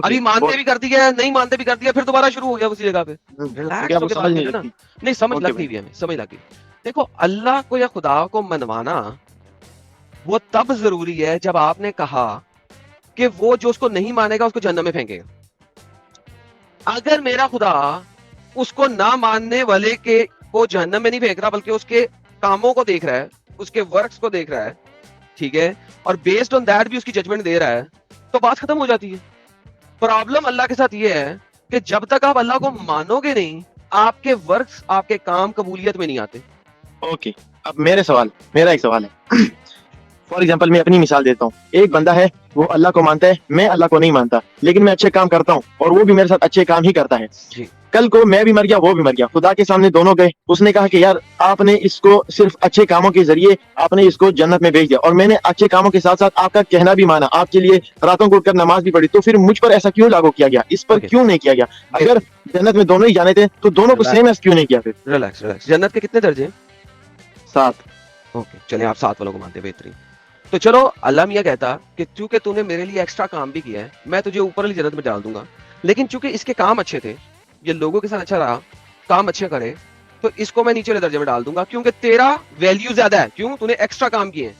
अभी मानते बहुत- भी कर दिया, नहीं मानते भी कर दिया, फिर दोबारा शुरू हो गया उसी जगह पे। क्योंकि रिलैक्स आपको होके समझ बात नहीं करें ना। लगती। नहीं, समझ ओके लग भाई। गई हमें, समझ लग गई। देखो, अल्लाह को या खुदा को मनवाना वो तब जरूरी है जब आपने कहा कि वो जो उसको नहीं मानेगा उसको जहन्नम में फेंकेगा। अगर मेरा खुदा उसको ना मानने वाले के को जहन्नम में नहीं फेंक रहा, बल्कि उसके कामों को देख रहा है, उसके वर्क्स को देख रहा है, ठीक है, और बेस्ड ऑन दैट भी उसकी जजमेंट दे रहा है, तो बात खत्म हो जाती है। प्रॉब्लम अल्लाह के साथ ये है कि जब तक आप अल्लाह को मानोगे नहीं, आपके वर्क्स, आपके काम कबूलियत में नहीं आते। ओके, अब मेरा एक सवाल है। फॉर एग्जाम्पल मैं अपनी मिसाल देता हूँ। एक बंदा है, वो अल्लाह को मानता है, मैं अल्लाह को नहीं मानता, लेकिन मैं अच्छे काम करता हूँ और वो भी मेरे साथ अच्छे काम ही करता है। जी। कल को मैं भी मर गया, वो भी मर गया, खुदा के सामने दोनों गए, उसने कहा कि यार आपने इसको सिर्फ अच्छे कामों के जरिए आपने इसको जन्नत में भेज दिया, और मैंने अच्छे कामों के साथ साथ आपका कहना भी माना, आपके लिए रातों को उठकर नमाज भी पढ़ी, तो फिर मुझ पर ऐसा क्यों लागू किया गया, इस पर Okay. क्यों नहीं किया गया? अगर जन्नत में दोनों ही जाने थे तो दोनों को सेम एस क्यों नहीं किया फिर? Relax relax. जन्नत के कितने दर्जे हैं? 7। ओके, चलिए, आप 7 वालों को मानते हैं, बेहतरीन। तो चलो, अल्लाह मियां कहता कि चूंकि तूने मेरे लिए एक्स्ट्रा काम भी किया है, मैं तुझे ऊपर वाली जन्नत में डाल दूंगा, लेकिन चूंकि इसके काम अच्छे थे, ये लोगों के साथ अच्छा रहा, काम अच्छे करे, तो इसको मैं नीचे वाले दर्जे में डाल दूंगा, क्योंकि तेरा वैल्यू ज्यादा है। क्यों? तूने एक्स्ट्रा काम किए हैं।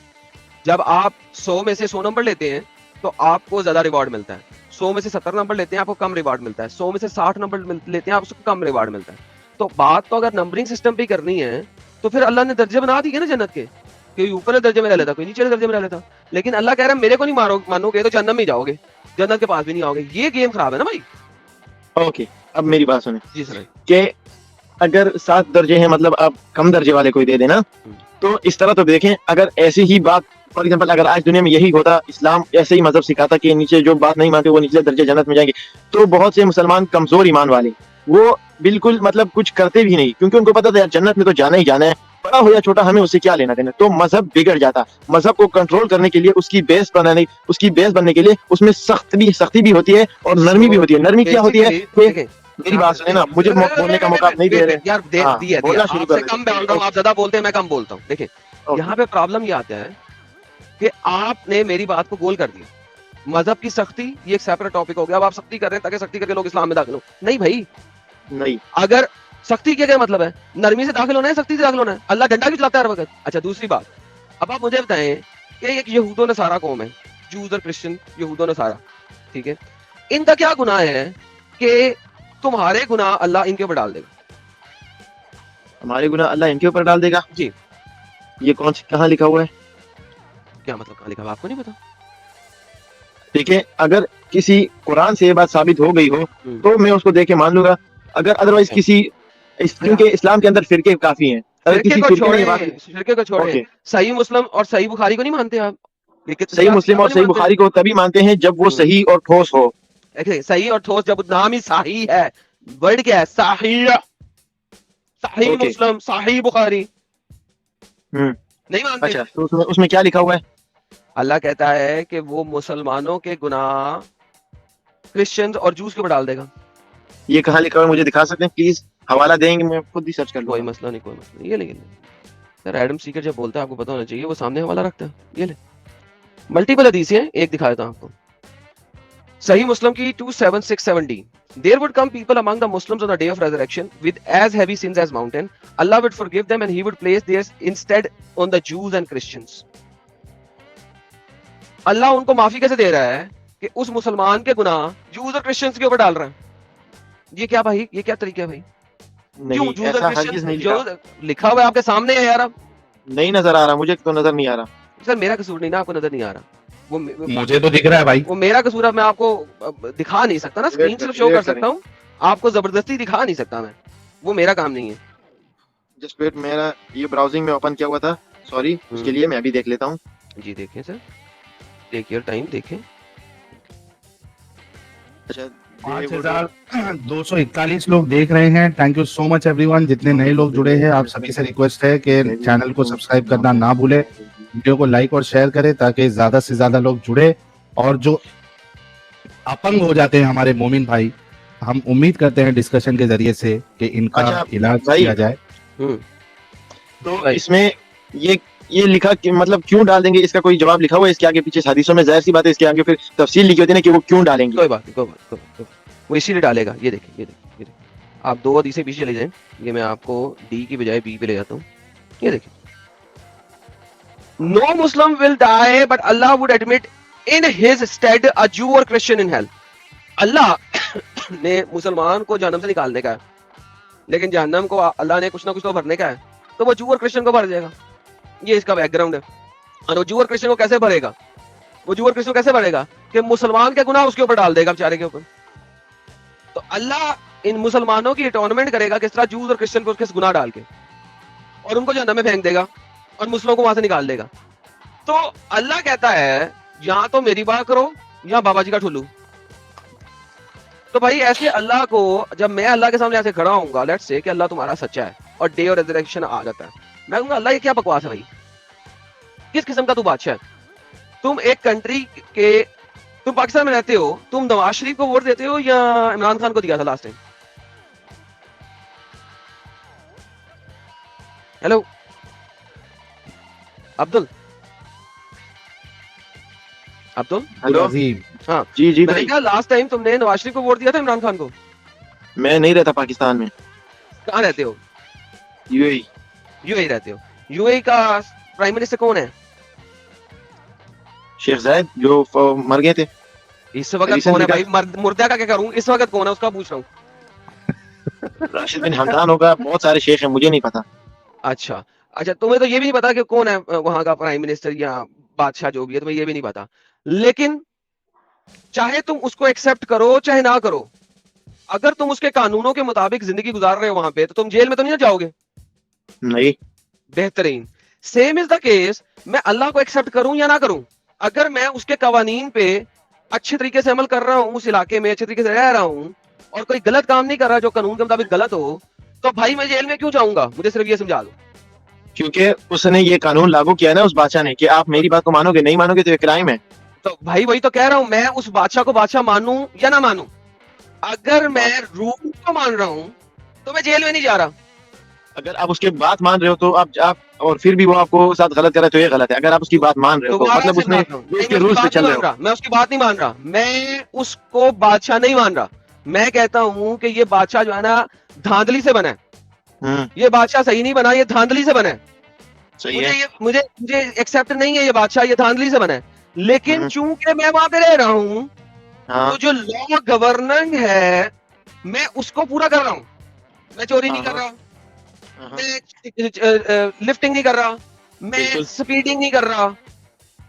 जब आप 100 में से 100 नंबर लेते हैं तो आपको ज्यादा रिवॉर्ड मिलता है, 100 में से 70 नंबर लेते हैं आपको कम रिवॉर्ड मिलता है, 100 में से 60 नंबर लेते हैं आपको कम रिवॉर्ड मिलता है। तो बात तो अगर नंबरिंग सिस्टम पे करनी है तो फिर अल्लाह ने दर्जे बना दिए ना जन्नत के, कोई ऊपर दर्जे में रह लेता, कोई नीचे दर्जे में रह लेता। लेकिन अल्लाह कह रहा है मेरे को नहीं मानोगे तो जन्नत में ही जाओगे, जन्नत के पास भी नहीं आओगे। ये गेम खराब है ना भाई। ओके, अब मेरी बात सुने जी सर। कि अगर 7 दर्जे हैं, मतलब आप कम दर्जे वाले कोई दे देना, तो इस तरह तो देखें, अगर ऐसी ही बात फॉर एग्जाम्पल अगर आज दुनिया में यही होता, इस्लाम ऐसे ही मजहब सिखाता कि नीचे जो बात नहीं मानते वो निचले दर्जे जन्नत में जाएंगे, तो बहुत से मुसलमान कमजोर ईमान वाले वो बिल्कुल मतलब कुछ करते भी नहीं, क्योंकि उनको पता था यार जन्नत में तो जाना ही जाना है, बड़ा हो या छोटा हमें उससे क्या लेना देना। तो मजहब बिगड़ जाता। मजहब को कंट्रोल करने के लिए, उसकी बेस बनने के लिए उसमें सख्ती भी होती है और नरमी भी होती है। नरमी क्या होती है कि मेरी बात सुने ना, मुझे बोलने का मौका आप नहीं दे रहे यार। हाँ, दिया बोलना शुरू आपसे कर कम बोल रहा हूँ, आप ज्यादा बोलते हैं, मैं कम बोलता हूँ। देखिए यहाँ पे प्रॉब्लम ये आता है कि आपने मेरी बात को गोल कर दिया। मजहब की सख्ती ये एक सेपरेट टॉपिक हो गया। अब आप सख्ती कर रहे हैं ताकि सख्ती करके लोग इस्लाम में दाखिल हो। नहीं भाई, नहीं, अगर सख्ती के क्या मतलब है, नरमी से दाखिल होना है, सख्ती से दाखिल होना है। अल्लाह डंडा क्यों चलाता है हर वक्त? अच्छा दूसरी बात, अब आप मुझे बताएं कि एक यहूदो नसारा कौम है, जूस और क्रिश्चियन, यहूदो नसारा, ठीक है, इनका क्या गुनाह है कि तुम्हारे गुनाह अल्लाह इनके ऊपर डाल देगा? हमारे गुनाह अल्लाह इनके ऊपर डाल देगा? जी। ये कहाँ लिखा हुआ है? क्या मतलब कहाँ लिखा हुआ, आपको नहीं पता? ठीक है, अगर किसी कुरान से ये बात साबित हो गई हो तो मैं उसको देख के मान लूंगा, अगर अदरवाइज क्योंकि इस्लाम के अंदर फिरके काफी हैं, अगर किसी फिरके को छोड़े, सही मुस्लिम और सही बुखारी को नहीं मानते आप? सही मुस्लिम और सही बुखारी को तभी मानते हैं जब वो सही और ठोस हो। सही और ठोस, जब नाम ही सही है, वर्ड क्या है? सही, सही मुस्लिम, सही बुखारी नहीं मानते। अच्छा, तो उसमें क्या लिखा हुआ है? अल्लाह कहता है कि वो मुसलमानों के गुनाह क्रिश्चियंस और जूस के ऊपर डाल देगा। ये कहाँ लिखा हुआ है, मुझे दिखा सकते हैं प्लीज? हवाला देंगे, मैं खुद ही सर्च कर लूंगा। कोई मसला नहीं, कोई मसला नहीं। ये लेकिन सर एडम सीकर जब बोलता है आपको पता होना चाहिए, वो सामने हवाला रखता है। ये ले, मल्टीपल हदीस हैं, एक दिखा देता हूं आपको। सही मुस्लिम की 2767D, there would come people among the Muslims on the day of resurrection with as heavy sins as mountain. Allah would forgive them and he would place theirs instead on the Jews and Christians. अल्लाह उनको माफी कैसे दे रहा है कि उस मुसलमान के गुनाह जूस और क्रिश्चियंस के ऊपर डाल रहा है? ये क्या भाई, ये क्या तरीका है भाई? क्यों जूस और क्रिश्चियंस? जो लिखा हुआ है आपके सामने है यार, अब नहीं नजर आ रहा, मुझे तो नजर नहीं आ रहा। सर मेरा कसूर नहीं ना, आपको नजर नहीं आ रहा, वो मुझे तो दिख रहा है भाई। वो मेरा कसूर है, मैं आपको दिखा नहीं सकता ना, स्क्रीन सिर्फ शो कर सकता हूँ, आपको जबरदस्ती दिखा नहीं सकता मैं, वो मेरा काम नहीं है। जस्ट वेट, मेरा ये ब्राउजिंग में ओपन किया हुआ था, सॉरी उसके लिए, मैं अभी देख लेता हूँ। जी देखें सर, टेक योर टाइम, देखें। अच्छा, 5241 लोग देख रहे हैं। Thank you so much everyone. जितने नए लोग जुड़े हैं, आप सभी से रिक्वेस्ट है कि चैनल को सब्सक्राइब करना ना भूले, वीडियो को लाइक और शेयर करें ताकि ज्यादा से ज्यादा लोग जुड़े। और जो अपंग हो जाते हैं हमारे मोमिन भाई, हम उम्मीद करते हैं डिस्कशन के जरिए से कि इनका इलाज किया जाए। तो इसमें ये लिखा कि मतलब क्यों डाल देंगे, इसका कोई जवाब लिखा हुआ है इसके आगे पीछे? हदीसों में जाहिर सी बात है इसके आगे फिर तफसील लिखी होती है ना कि वो क्यों डालेंगे। कोई बात नहीं, वो इसीलिए डालेगा। ये देखिए, ये देखिए, ये देखिए, आप 2 हदीसें पीछे ले जाएं, ये मैं आपको डी की बजाय बी पे ले जाता हूँ। ये देखिए, no Muslim will die but Allah would admit in his stead a Jew और क्रिश्चियन इन हेल। अल्लाह ने मुसलमान को जहन्नम से निकालने का है, लेकिन जहन्नम को अल्लाह ने कुछ ना कुछ तो भरने का है, तो वो जू और क्रिश्चियन को भर जाएगा। ये इसका बैकग्राउंड है। और वो जू और क्रिश्चियन को कैसे भरेगा? वो जू और क्रिश्चियन को कैसे भरेगा कि मुसलमान के गुनाह उसके ऊपर डाल देगा, बेचारे के ऊपर। तो अल्लाह इन मुसलमानों की अटॉर्नमेंट करेगा किस तरह, जूस और क्रिश्चियन को उसके गुनाह डाल के, और उनको जहन्नम में फेंक देगा और मुस्लिमों को वहां से निकाल देगा। तो अल्लाह कहता है यहाँ तो मेरी बात करो, यहाँ बाबा जी का ठुल्लू। तो भाई ऐसे अल्लाह को, जब मैं अल्लाह के सामने ऐसे खड़ा होऊंगा, लेट्स से कि अल्लाह तुम्हारा सच्चा है और डे और रिजरेक्शन आ जाता है, मैं कहूंगा अल्लाह ये क्या बकवास है भाई, किस किस्म का तू बादशाह है? तुम एक कंट्री के, तुम पाकिस्तान में रहते हो, तुम नवाज शरीफ को वोट देते हो या इमरान खान को दिया था last time? Hello Abdul, Abdul hello ji, हाँ जी मैंने कहा लास्ट टाइम तुमने नवाज शरीफ को वोट दिया था इमरान खान को? मैं नहीं रहता पाकिस्तान में। कहाँ रहते हो? यूएई। यूएई रहते हो। यूएई का प्राइम मिनिस्टर कौन है? शेख जायद, जो मर गए थे। इस वक्त कौन है भाई? मुर्दा का क्या करूं, इस वक्त कौन है उसका पूछ रहा हूँ। राशिद बिन हमदान होगा, बहुत सारे शेख हैं, मुझे नहीं पता। अच्छा, अच्छा तुम्हें तो ये भी नहीं पता कि कौन है वहाँ का प्राइम मिनिस्टर या बादशाह जो भी है, तुम्हें ये भी नहीं पता। लेकिन चाहे तुम उसको एक्सेप्ट करो चाहे ना करो, अगर तुम उसके कानूनों के मुताबिक जिंदगी गुजार रहे हो वहां पे, तो तुम जेल में तो नहीं ना जाओगे। नहीं। बेहतरीन। सेम इज द केस, मैं अल्लाह को एक्सेप्ट करूं या ना करूं, अगर मैं उसके कवानीन पे अच्छे तरीके से अमल कर रहा हूं, उस इलाके में अच्छे तरीके से रह रहा हूं और कोई गलत काम नहीं कर रहा जो कानून के मुताबिक गलत हो, तो भाई मैं जेल में क्यों जाऊंगा? मुझे सिर्फ ये समझा दो। क्योंकि उसने ये कानून लागू किया ना उस बादशाह ने कि आप मेरी बात को मानोगे, नहीं मानोगे तो ये क्राइम है। तो भाई वही तो कह रहा हूं, मैं उस बादशाह को बादशाह मानूं या ना मानूं, अगर मैं रूल को मान रहा हूं तो मैं जेल में नहीं जा रहा। अगर आप उसके बात मान रहे हो तो आप और फिर भी वो आपको साथ गलत कर रहा है तो ये गलत है। अगर आप उसकी बात मान रहे हो तो दोबारा मतलब से उसने बात करूं, नहीं, उसके मैं रूल्स उसकी पे बात चल नहीं रहे मान हो। रहा, मैं उसकी बात नहीं मान रहा, मैं उसको बादशाह नहीं मान रहा। मैं कहता हूं कि ये बादशाह जो है ना धांधली से बना है, ये बादशाह सही नहीं बना, ये धांधली से बना है। सही मुझे है। ये मुझे एक्सेप्ट नहीं है ये बादशाह, ये धांधली से बना है। लेकिन चूंकि मैं वहां पे रह रहा हूं, हाँ तो जो लॉ गवर्निंग है मैं उसको पूरा कर रहा हूं। मैं चोरी नहीं कर रहा, मैं लिफ्टिंग नहीं कर रहा, मैं बिल्कुल। स्पीडिंग नहीं कर रहा,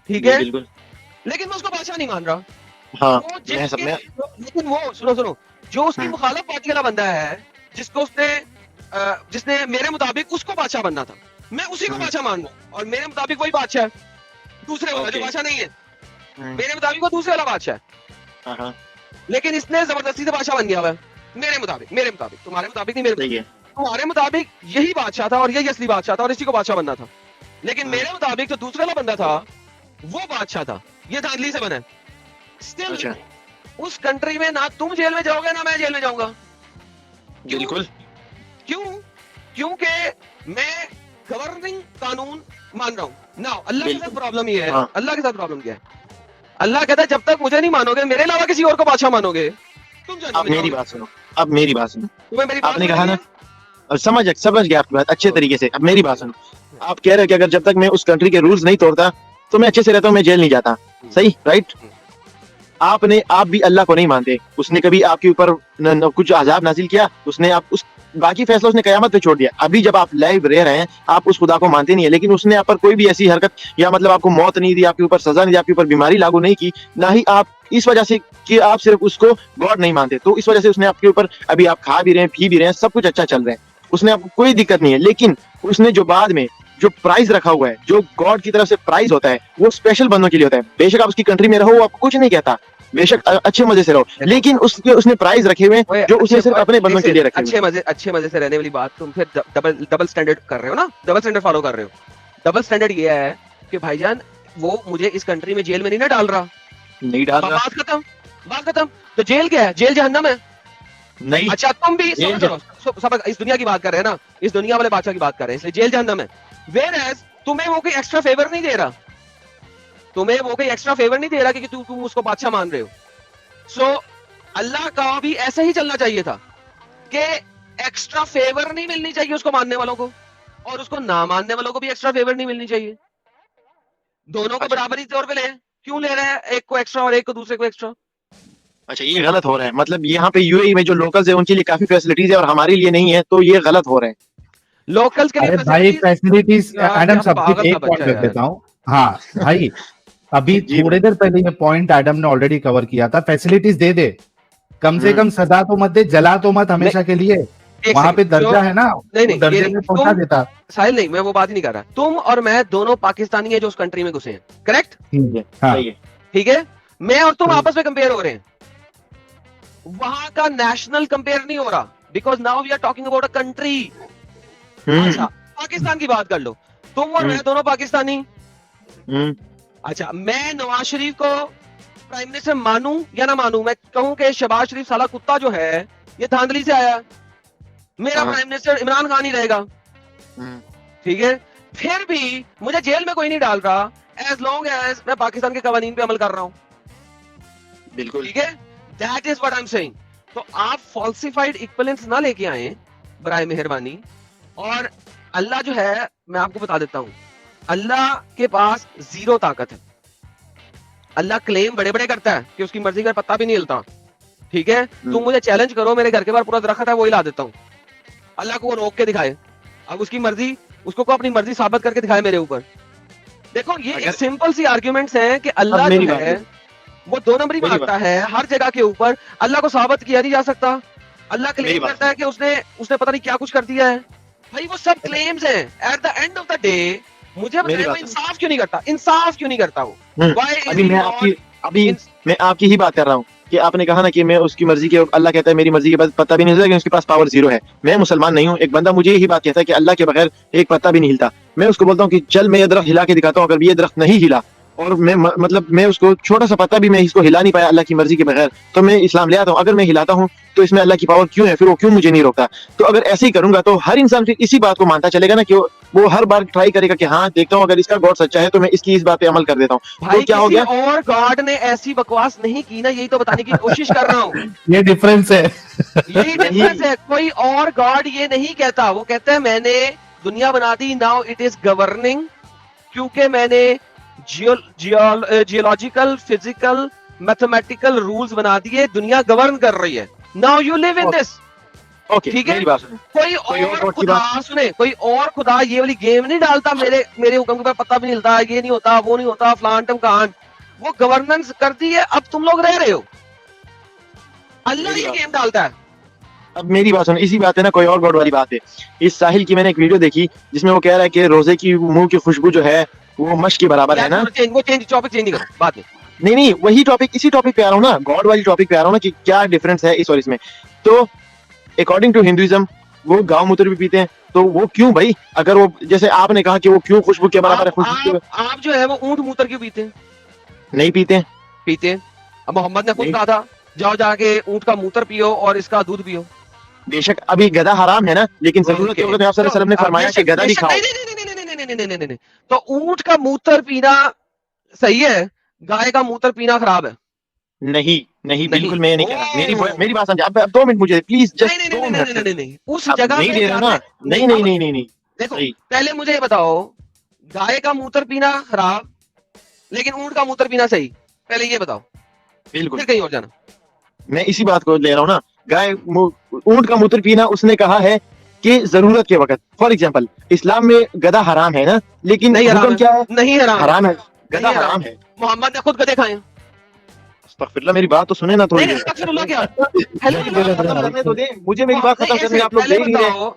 ठीक जी, है, बिल्कुल। लेकिन मैं उसको बादशाह नहीं मान रहा। हाँ वो मैं सब में लेकिन वो सुनो जो उसकी मुखालफ पार्टी वाला बंदा है, जिसको उसने जिसने मेरे मुताबिक उसको बादशाह बनना था, मैं उसी को बादशाह मान रहा हूं, और मेरे मुताबिक वही बादशाह है, दूसरे वाला जो ओके। बादशाह नहीं है, मेरे मुताबिक वो दूसरे वाला बादशाह है। हाँ लेकिन इसने जबरदस्ती से बादशाह बन गया हुआ है। मेरे मुताबिक, तुम्हारे मुताबिक नहीं, मेरे सही है। तुम्हारे मुताबिक यही बादशाह था और यही असली बादशाह था और इसी को बादशाह बनना था। लेकिन मेरे मुताबिक जो दूसरे वाला बंदा था वो बादशाह था, ये धांधली से बना है। स्टिल अच्छा उस कंट्री में ना तुम जेल में जाओगे ना मैं जेल में जाऊंगा। बिल्कुल। क्यों? क्योंकि मैं गवर्निंग कानून मान रहा हूं ना। अल्लाह के साथ बिल्कुल। प्रॉब्लम ये है, हाँ। अल्लाह के साथ प्रॉब्लम क्या है? अल्लाह कहता है जब तक मुझे नहीं मानोगे, मेरे अलावा किसी और को बादशाह मानोगे, तुम जन्नत अब में मेरी जाओगे। बात सुनो, अब मेरी बात सुनो। तुम्हें मेरी बात आपने समझ कहा आई ना, है? अब समझ गया आपकी बात अच्छे तरीके से। अब मेरी बात सुनो, आप कह रहे हो कि अगर जब तक मैं उस कंट्री के रूल्स नहीं तोड़ता तो मैं अच्छे से रहता हूँ, मैं जेल नहीं जाता। सही, राइट। आप भी अल्लाह को नहीं मानते, उसने कभी आपके ऊपर कुछ अजाब नाजिल किया, उसने आप उस बाकी फैसला उसने कयामत पे छोड़ दिया। अभी जब आप लाइव रह रहे हैं आप उस खुदा को मानते नहीं है, लेकिन उसने आप पर कोई भी ऐसी हरकत या मतलब आपको मौत नहीं दी, आपके ऊपर सजा नहीं दी, आपके ऊपर बीमारी लागू नहीं की, ना ही आप इस वजह से कि आप सिर्फ उसको गॉड नहीं मानते, तो इस वजह से उसने आपके ऊपर अभी आप खा भी रहे हैं, पी भी रहे हैं, सब कुछ अच्छा चल रहा है, उसने आपको कोई दिक्कत नहीं है। लेकिन उसने जो बाद में जो प्राइज रखा हुआ है, जो गॉड की तरफ से प्राइज होता है, वो स्पेशल बंदों के लिए होता है। बेशक आप उसकी कंट्री में रहो, वो आपको कुछ नहीं कहता, बेशक अच्छे मजे से रहो, लेकिन उसने प्राइज रखे हुए हैं जो उसने सिर्फ अपने बंदों के लिए रखे हुए हैं। अच्छे मजे से रहने वाली बात तुम फिर डबल स्टैंडर्ड कर रहे हो ना, डबल स्टैंडर्ड फॉलो कर रहे हो। डबल स्टैंडर्ड ये है कि भाईजान वो मुझे इस कंट्री में जेल में नहीं ना डाल रहा, नहीं डाल रहा, बात खत्म। तो जेल क्या है? जेल जहन्नम है। नहीं। अच्छा तुम भी जेल सब इस दुनिया की बात कर रहे हैं ना, इस दुनिया वाले बादशाह की बात कर रहे हैं, इसलिए जेल जहन्नम है। वेयर एज तुम्हें वो कोई एक्स्ट्रा फेवर नहीं दे रहा, तुम्हें वो कोई एक्स्ट्रा फेवर नहीं दे रहा कि तुम उसको बादशाह मान रहे हो। सो अल्लाह का भी ऐसे ही चलना चाहिए था कि एक्स्ट्रा फेवर नहीं मिलनी चाहिए उसको मानने वालों को, और उसको ना मानने वालों को भी एक्स्ट्रा फेवर नहीं मिलनी चाहिए। दोनों को अच्छा। बराबरी तौर पे ले, क्यों ले रहे हैं एक को एक्स्ट्रा और एक को दूसरे को एक्स्ट्रा? अच्छा, ये गलत हो रहा है। मतलब यहाँ पे यूएई में जो लोकल्स है उनके लिए काफी फैसिलिटीज है और हमारे लिए नहीं है, तो ये गलत हो रहा है। लोकल्स के लिए अरे भाई फैसिलिटीज यार, एडम क्या सब पागल एक सा पॉइंट बच्चा रख है देता हूँ। हाँ भाई, अभी जी थोड़ी देर पहले ये पॉइंट एडम ने ऑलरेडी कवर किया था। फैसिलिटीज दे दे, कम से कम सजा तो मत दे, जला तो मत हमेशा के लिए। एक वहां पे सेकंड, दर्जा जो- है ना, नहीं, वो ये दर्जे नहीं, में पहुंचा तुम- देता। साहिल नहीं, मैं वो बात ही नहीं कर रहा। तुम और मैं दोनों पाकिस्तानी है जो उस कंट्री में घुसे हैं, करेक्ट? हाँ, सही है। ठीक है, मैं और तुम हम्म। आपस में कंपेयर हो रहे हैं, वहां का नेशनल कंपेयर नहीं हो रहा, because now we are talking about a country. अच्छा पाकिस्तान की बात कर लो, तुम और मैं दोनों पाकिस्तानी। अच्छा मैं नवाज शरीफ को प्राइम मिनिस्टर मानूं या ना मानूं, मैं कहूं कि शहबाज शरीफ साला कुत्ता जो है ये धांधली से आया, मेरा हाँ। प्राइम मिनिस्टर इमरान खान ही रहेगा, ठीक है, फिर भी मुझे जेल में कोई नहीं डाल रहा एज लॉन्ग एज मैं पाकिस्तान के कवानीन पे अमल कर रहा हूं, बिल्कुल। ठीक है। That is what I am saying. तो आप फॉल्सिफाइड इक्विवेलेंस ना लेके आए बराए मेहरबानी। और अल्लाह जो है, मैं आपको बता देता हूं, अल्लाह के पास जीरो ताकत है। अल्लाह क्लेम बड़े बड़े करता है कि उसकी मर्जी का पत्ता भी नहीं हिलता, ठीक है। तुम मुझे चैलेंज करो, मेरे घर के बाहर पूरा दरख्त है वो हिला देता हूँ, अल्लाह को वो रोक के दिखाए, अब उसकी मर्जी, उसको अपनी मर्जी साबित करके दिखाए मेरे ऊपर। देखो ये अगर- सिंपल सी आर्ग्यूमेंट्स हैं कि अल्लाह मेरी जो बात है है। वो 2 नंबरी मेरी मांगता है हर जगह के ऊपर, अल्लाह को साबित किया नहीं जा सकता। अल्लाह मेरी क्लेम बात करता है कि उसने पता नहीं क्या कुछ कर दिया है। भाई वो सब क्लेम्स हैं। At the end of the day मुझे मेरी बताए वो बात है। इंसाफ क्यों नहीं करता, इंसाफ क्यों नहीं करता वो? Why is अभी he मैं not अभी in- मैं आपकी ही बात कर रहा हूँ कि आपने कहा ना कि मैं उसकी मर्जी के, अल्लाह कहता है मेरी मर्जी के बाद पत्ता भी नहीं हिलता, लेकिन उसके पास पावर 0 है। मैं मुसलमान नहीं हूँ, एक बंदा मुझे यही बात कहता है कि अल्लाह के बगैर एक पत्ता भी नहीं हिलता। मैं उसको बोलता हूँ कि चल मैं ये दरख्त हिला के दिखाता हूँ, अगर ये दरख्त नहीं हिला और मतलब मैं उसको छोटा सा पत्ता भी मैं इसको हिला नहीं पाया अल्लाह की मर्जी के बगैर, तो मैं इस्लाम ले आता हूँ। अगर मैं हिलाता हूँ तो इसमें अल्लाह की पावर क्यों है, फिर वो क्यों मुझे नहीं रोकता? तो अगर ऐसे ही करूंगा तो हर इंसान फिर इसी बात को मानता चलेगा ना कि वो हर बार ट्राई करेगा कि हाँ देखता हूँ अगर इसका गॉड सच्चा है तो मैं इसकी इस बात पे अमल कर देता हूँ। भाई तो क्या हो किसी गया? और गॉड ने ऐसी बकवास नहीं की ना, यही तो बताने की कोशिश कर रहा हूँ। ये डिफरेंस है। यही डिफरेंस है। कोई और गॉड ये नहीं कहता, वो कहता है मैंने दुनिया बना दी, नाउ इट इज गवर्निंग, क्योंकि मैंने जियोलॉजिकल, फिजिकल, मैथमेटिकल रूल्स बना दिए, दुनिया गवर्न कर रही है। Now you live in this. Okay, ठीक है? मेरी बात सुनो। कोई और और गॉड की खुदा सुने, कोई और खुदा ये वाली गेम नहीं डालता मेरे हुक्म के ऊपर पत्ता भी नहीं हिलता, ये नहीं होता, वो नहीं होता, फलान टमकान। वो गवर्नेंस करती है, अब तुम लोग रह रहे हो। अल्लाह ये गेम डालता है। अब मेरी बात सुनो, इसी बात है ना, कोई और गॉड वाली बात है। इस साहिल की मैंने एक वीडियो देखी जिसमें वो कह रहा है कि रोजे की मुंह की खुशबू जो है वो मश के बराबर है ना। वो चेंज टॉपिक चेंज नहीं करो, बात नहीं। नहीं नहीं, वही टॉपिक, इसी टॉपिक पे आ रहा हूँ ना, गॉड वाली टॉपिक पे आ रहा हूँ ना कि क्या डिफरेंस है इस और इसमें। तो अकॉर्डिंग टू हिंदुइज्म वो गांव मूत्र भी पीते हैं, तो वो क्यों भाई? अगर वो जैसे आपने कहा कि वो क्यों खुशबू के बराबर है, खुशबू आप जो है वो ऊंट मूत्र क्यों पीते हैं? नहीं पीते हैं। पीते हैं। अब मोहम्मद ने खुद नहीं। कहा था जाओ जाके ऊंट का मूत्र पियो और इसका दूध पियो। बेशक अभी गधा हराम है ना, लेकिन जरूरत के वक्त नबी सल्लल्लाहु अलैहि वसल्लम ने फरमाया कि गधा भी खाओ। नहीं। तो ऊंट का मूत्र पीना सही है, गाय का मूत्र पीना खराब है। नहीं नहीं, बिल्कुल मैं नहीं कह रहा। ओह। मेरी बात समझ। अब 2 मिनट मुझे प्लीज, जस्ट 2 मिनट। नहीं, उस अब जगह नहीं पे दे रहा ना। जाके- नहीं नहीं नहीं नहीं नहीं, देखो सही। पहले मुझे ये बताओ, गाय का मूत्र पीना खराब लेकिन ऊंट का मूत्र पीना सही, पहले ये बताओ, बिल्कुल फिर कहीं और जाना। मैं इसी बात को ले रहा हूँ ना। ऊंट का मूत्र पीना उसने कहा है कि जरूरत के वक्त। फॉर एग्जाम्पल इस्लाम में गधा हराम है ना, लेकिन नहीं हराम हुक्म है। क्या है? नहीं हराम है। हराम है, गधा नहीं हराम हराम है। मोहम्मद ने खुद गधे खाए हैं। अस्तगफिरुल्लाह, मेरी बात तो सुने ना थोड़ी नहीं, देर। अस्तगफिरुल्लाह क्या? मेरी बात खत्म करने तो दे मुझे, मेरी बात खत्म करने आप लोग दे पहले ही नहीं रहे। बताओ,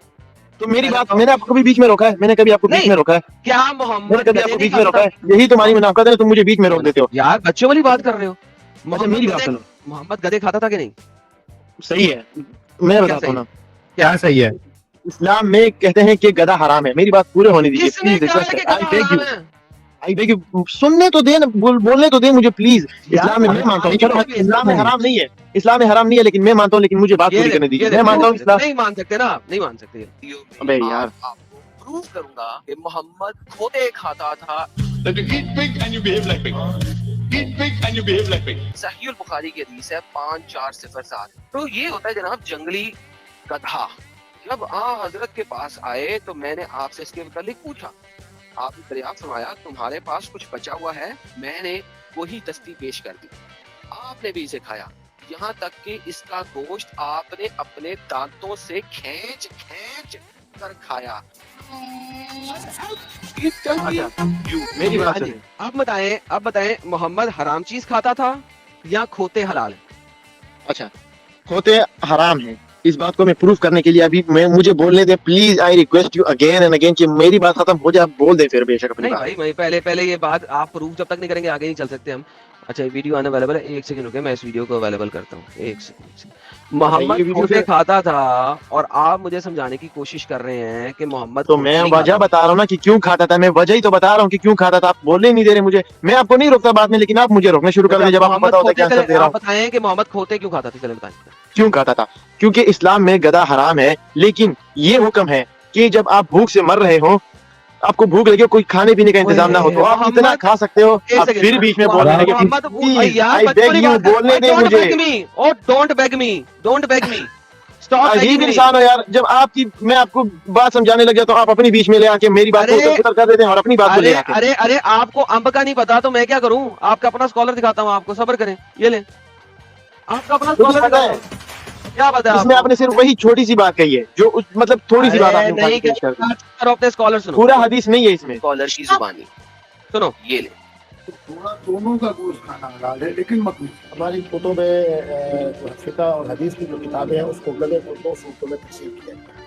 तो मेरी बात, मैंने आपको भी बीच में रोका है? मैंने कभी आपको बीच नहीं। में रोका है? क्या मैंने मोहम्मद कभी गधे आपको नहीं बीच में रोका खाता? है? यही तुम्हारी मुनाफत है ना, तुम मुझे बीच में रोक देते हो। यार बच्चों वाली बात कर रहे हो। अच्छा मोहम्मद मेरी बात गधे- सुनो, मोहम्मद गधे खाता था कि नहीं? सही है, मैं बताता हूँ ना। क्या सही है? इस्लाम में कहते हैं कि गधा हराम है। मेरी बात पूरे होने दीजिए किसने प्लीज, कहा है कि रिक्वेस्ट है। गधा आई बेग यू, हराम है? आई बेग यू, सुनने तो दे ना, बोलने तो दे मुझे प्लीज। इस्लाम में मैं मानता हूँ, चलो इस्लाम में हराम नहीं है, इस्लाम में हराम नहीं है, लेकिन मैं मानता हूँ, लेकिन मुझे बात पूरी करने दीजिए। मैं मानता हूँ इस्लाम। नहीं मान सकते ना, नहीं मान सकते। अबे यार, आपको प्रूव करूंगा कि मोहम्मद खोते खाता था। That you eat pig and you behave like pig. Eat pig and you behave like pig. सहीह Bukhari की हदीस है 5407। तो ये होता है जनाब जंगली गधा। जब आ हजरत के पास आए तो मैंने आपसे इसके मुतालिक पूछा, आपने दरियाफ्त फरमाया तुम्हारे पास कुछ बचा हुआ है, मैंने वही दस्ती पेश कर दी, आपने भी इसे खाया, यहाँ तक कि इसका गोश्त आपने अपने दांतों से खींच खींच कर खाया। मेरी बात सुनिए। अब बताएं मोहम्मद हराम चीज खाता था या खोते हलाल है? अच्छा, खोते हराम है, इस बात को मैं प्रूफ करने के लिए अभी मुझे बोलने दे please. I request you again and again कि मेरी बात खत्म हो जाए, आप बोल दे फिर बेशक अपनी नहीं बात। भाई, पहले ये बात आप प्रूफ जब तक नहीं करेंगे आगे नहीं चल सकते हम। अच्छा ये वीडियो आने अवेलेबल है, एक सेकंड रुके, मैं इस वीडियो को अवेलेबल करता हूँ, एक सेकंड। मोहम्मद ये वीडियो खोते फिर- खाता था और आप मुझे समझाने की कोशिश कर रहे हैं कि मोहम्मद तो खोते मैं नहीं वजह खाता। बता रहा हूँ ना कि क्यों खाता था, मैं वजह ही तो बता रहा हूँ कि क्यों खाता था। आप बोलने ही नहीं दे रहे मुझे। मैं आपको नहीं रोकता बाद में, लेकिन आप मुझे रोकना शुरू कर दे जब आपको मोहम्मद पता होता है खोते क्या आंसर दे रहा आप हूँ। बताएं कि मोहम्मद खोते क्यों खाता था, चले बताएं। क्यों खाता था? क्योंकि इस्लाम में गधा हराम है, लेकिन ये हुक्म है कि जब आप भूख से मर रहे हो, आपको भूख लगे, कोई खाने पीने का इंतजाम ना हो, तो आप मोहम्मद- इतना खा सकते हो। एक आप सेकंड, फिर बीच में बोल रहे हैं कि मोहम्मद प्लीज यार आई बच्चों बेग वाली यू, बात है। बोलने दे Don't मुझे। beg me, oh don't beg me, don't beg me, stop अजीब begging me। इंसान हो यार, जब आपकी मैं आपको बात समझाने लग गया तो आप अपनी बीच में ले आके मेरी बात को अरे- उतर कर देते हैं और अपनी बात को ले आके। अरे आपको अंब का नहीं पता तो मैं क्या करूं? आपका अपना स्कॉलर दिखाता हूं आपको, सब्र करें, ये ले आपका अपना मुझे स्कॉलर पता दिखाता है, हूं। क्या पता है इसमें आपको? आपने सिर्फ वही छोटी सी बात कही है जो मतलब थोड़ी सी बात अरे आपने नहीं उठा के पेश कर दी। कहता, अपने स्कॉलर सुनो, पूरा हदीस नहीं है इसमें। स्कॉलर की जुबानी सुनो, ये ले थोड़ा दोनों का गोश्त खाना हलाल है लेकिन मकरूह। हमारी कुतुब फिक़ह और हदीस की जो किताबें हैं उसको गधे को दो सूरतों में तकसीम किया गया है,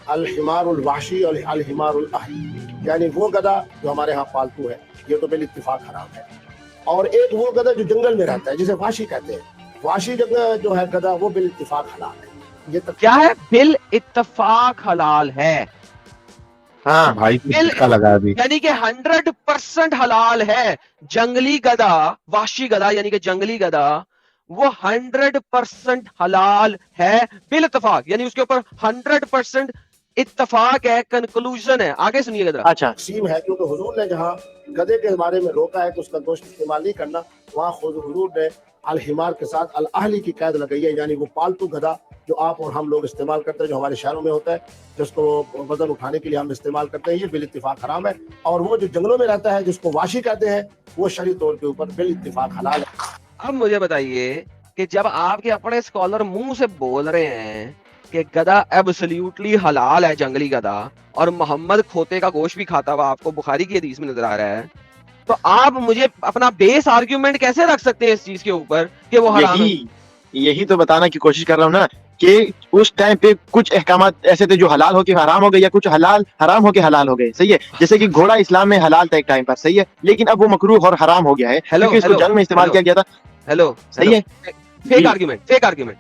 अल हिमारुल वाशी और अल हिमारुल अहली। यानी वो गधा जो हमारे यहाँ पालतू है ये तो बिल इत्तिफाक हराम है, और एक वो गधा जो जंगल में रहता है जिसे वाशी कहते हैं, वाशी जगह जो है गधा वो बिल इत्तिफाक हलाल है। ये क्या है? बिल इत्तफाक हलाल है, हाँ भाई बिल का लगा अभी। यानी कि 100% हलाल है। जंगली गधा, वाशी गधा यानी कि जंगली गधा, वो 100% हलाल है बिल इत्तफाक, यानी उसके ऊपर 100% इत्तफाक है, कंक्लूजन है। आगे सुनिएगा जरा। अच्छा तकसीम है, क्योंकि हुजूर ने जहाँ गधे के बारे में रोका है कि उसका गोश्त इस्तेमाल नहीं करना, वहाँ खुद हुजूर ने अल हिमार के साथ अल अहली की कैद लगाई है, यानी वो पालतू गधा जो आप और हम लोग इस्तेमाल करते हैं, जो हमारे शहरों में होता है, जिसको वजन उठाने के लिए हम इस्तेमाल करते हैं, ये बिल इत्तिफाक हराम है। और वो जो जंगलों में रहता है जिसको वाशी कहते हैं, वो शरई तौर के ऊपर बिल इत्तिफाक हलाल है। अब मुझे बताइए कि जब आपके अपने स्कॉलर मुंह से बोल रहे हैं कि गधा एब्सोल्युटली हलाल है, जंगली गधा, और मोहम्मद खोते का गोश्त भी खाता हुआ आपको बुखारी की हदीस में नजर आ रहा है, तो आप मुझे अपना बेस आर्ग्यूमेंट कैसे रख सकते हैं इस चीज के ऊपर कि वो हराम है? यही तो बताना की कोशिश कर रहा हूँ ना कि उस टाइम पे कुछ अहकामात ऐसे थे जो हलाल होके हराम हो गए, या कुछ हलाल हराम होके हलाल हो गए। सही है, जैसे कि घोड़ा इस्लाम में हलाल था एक टाइम पर, सही है, लेकिन अब वो मकरूह और हराम हो गया है क्योंकि इसको जंग में इस्तेमाल किया गया था। हेलो, सही है, फेक आर्ग्यूमेंट, फेक आर्ग्यूमेंट।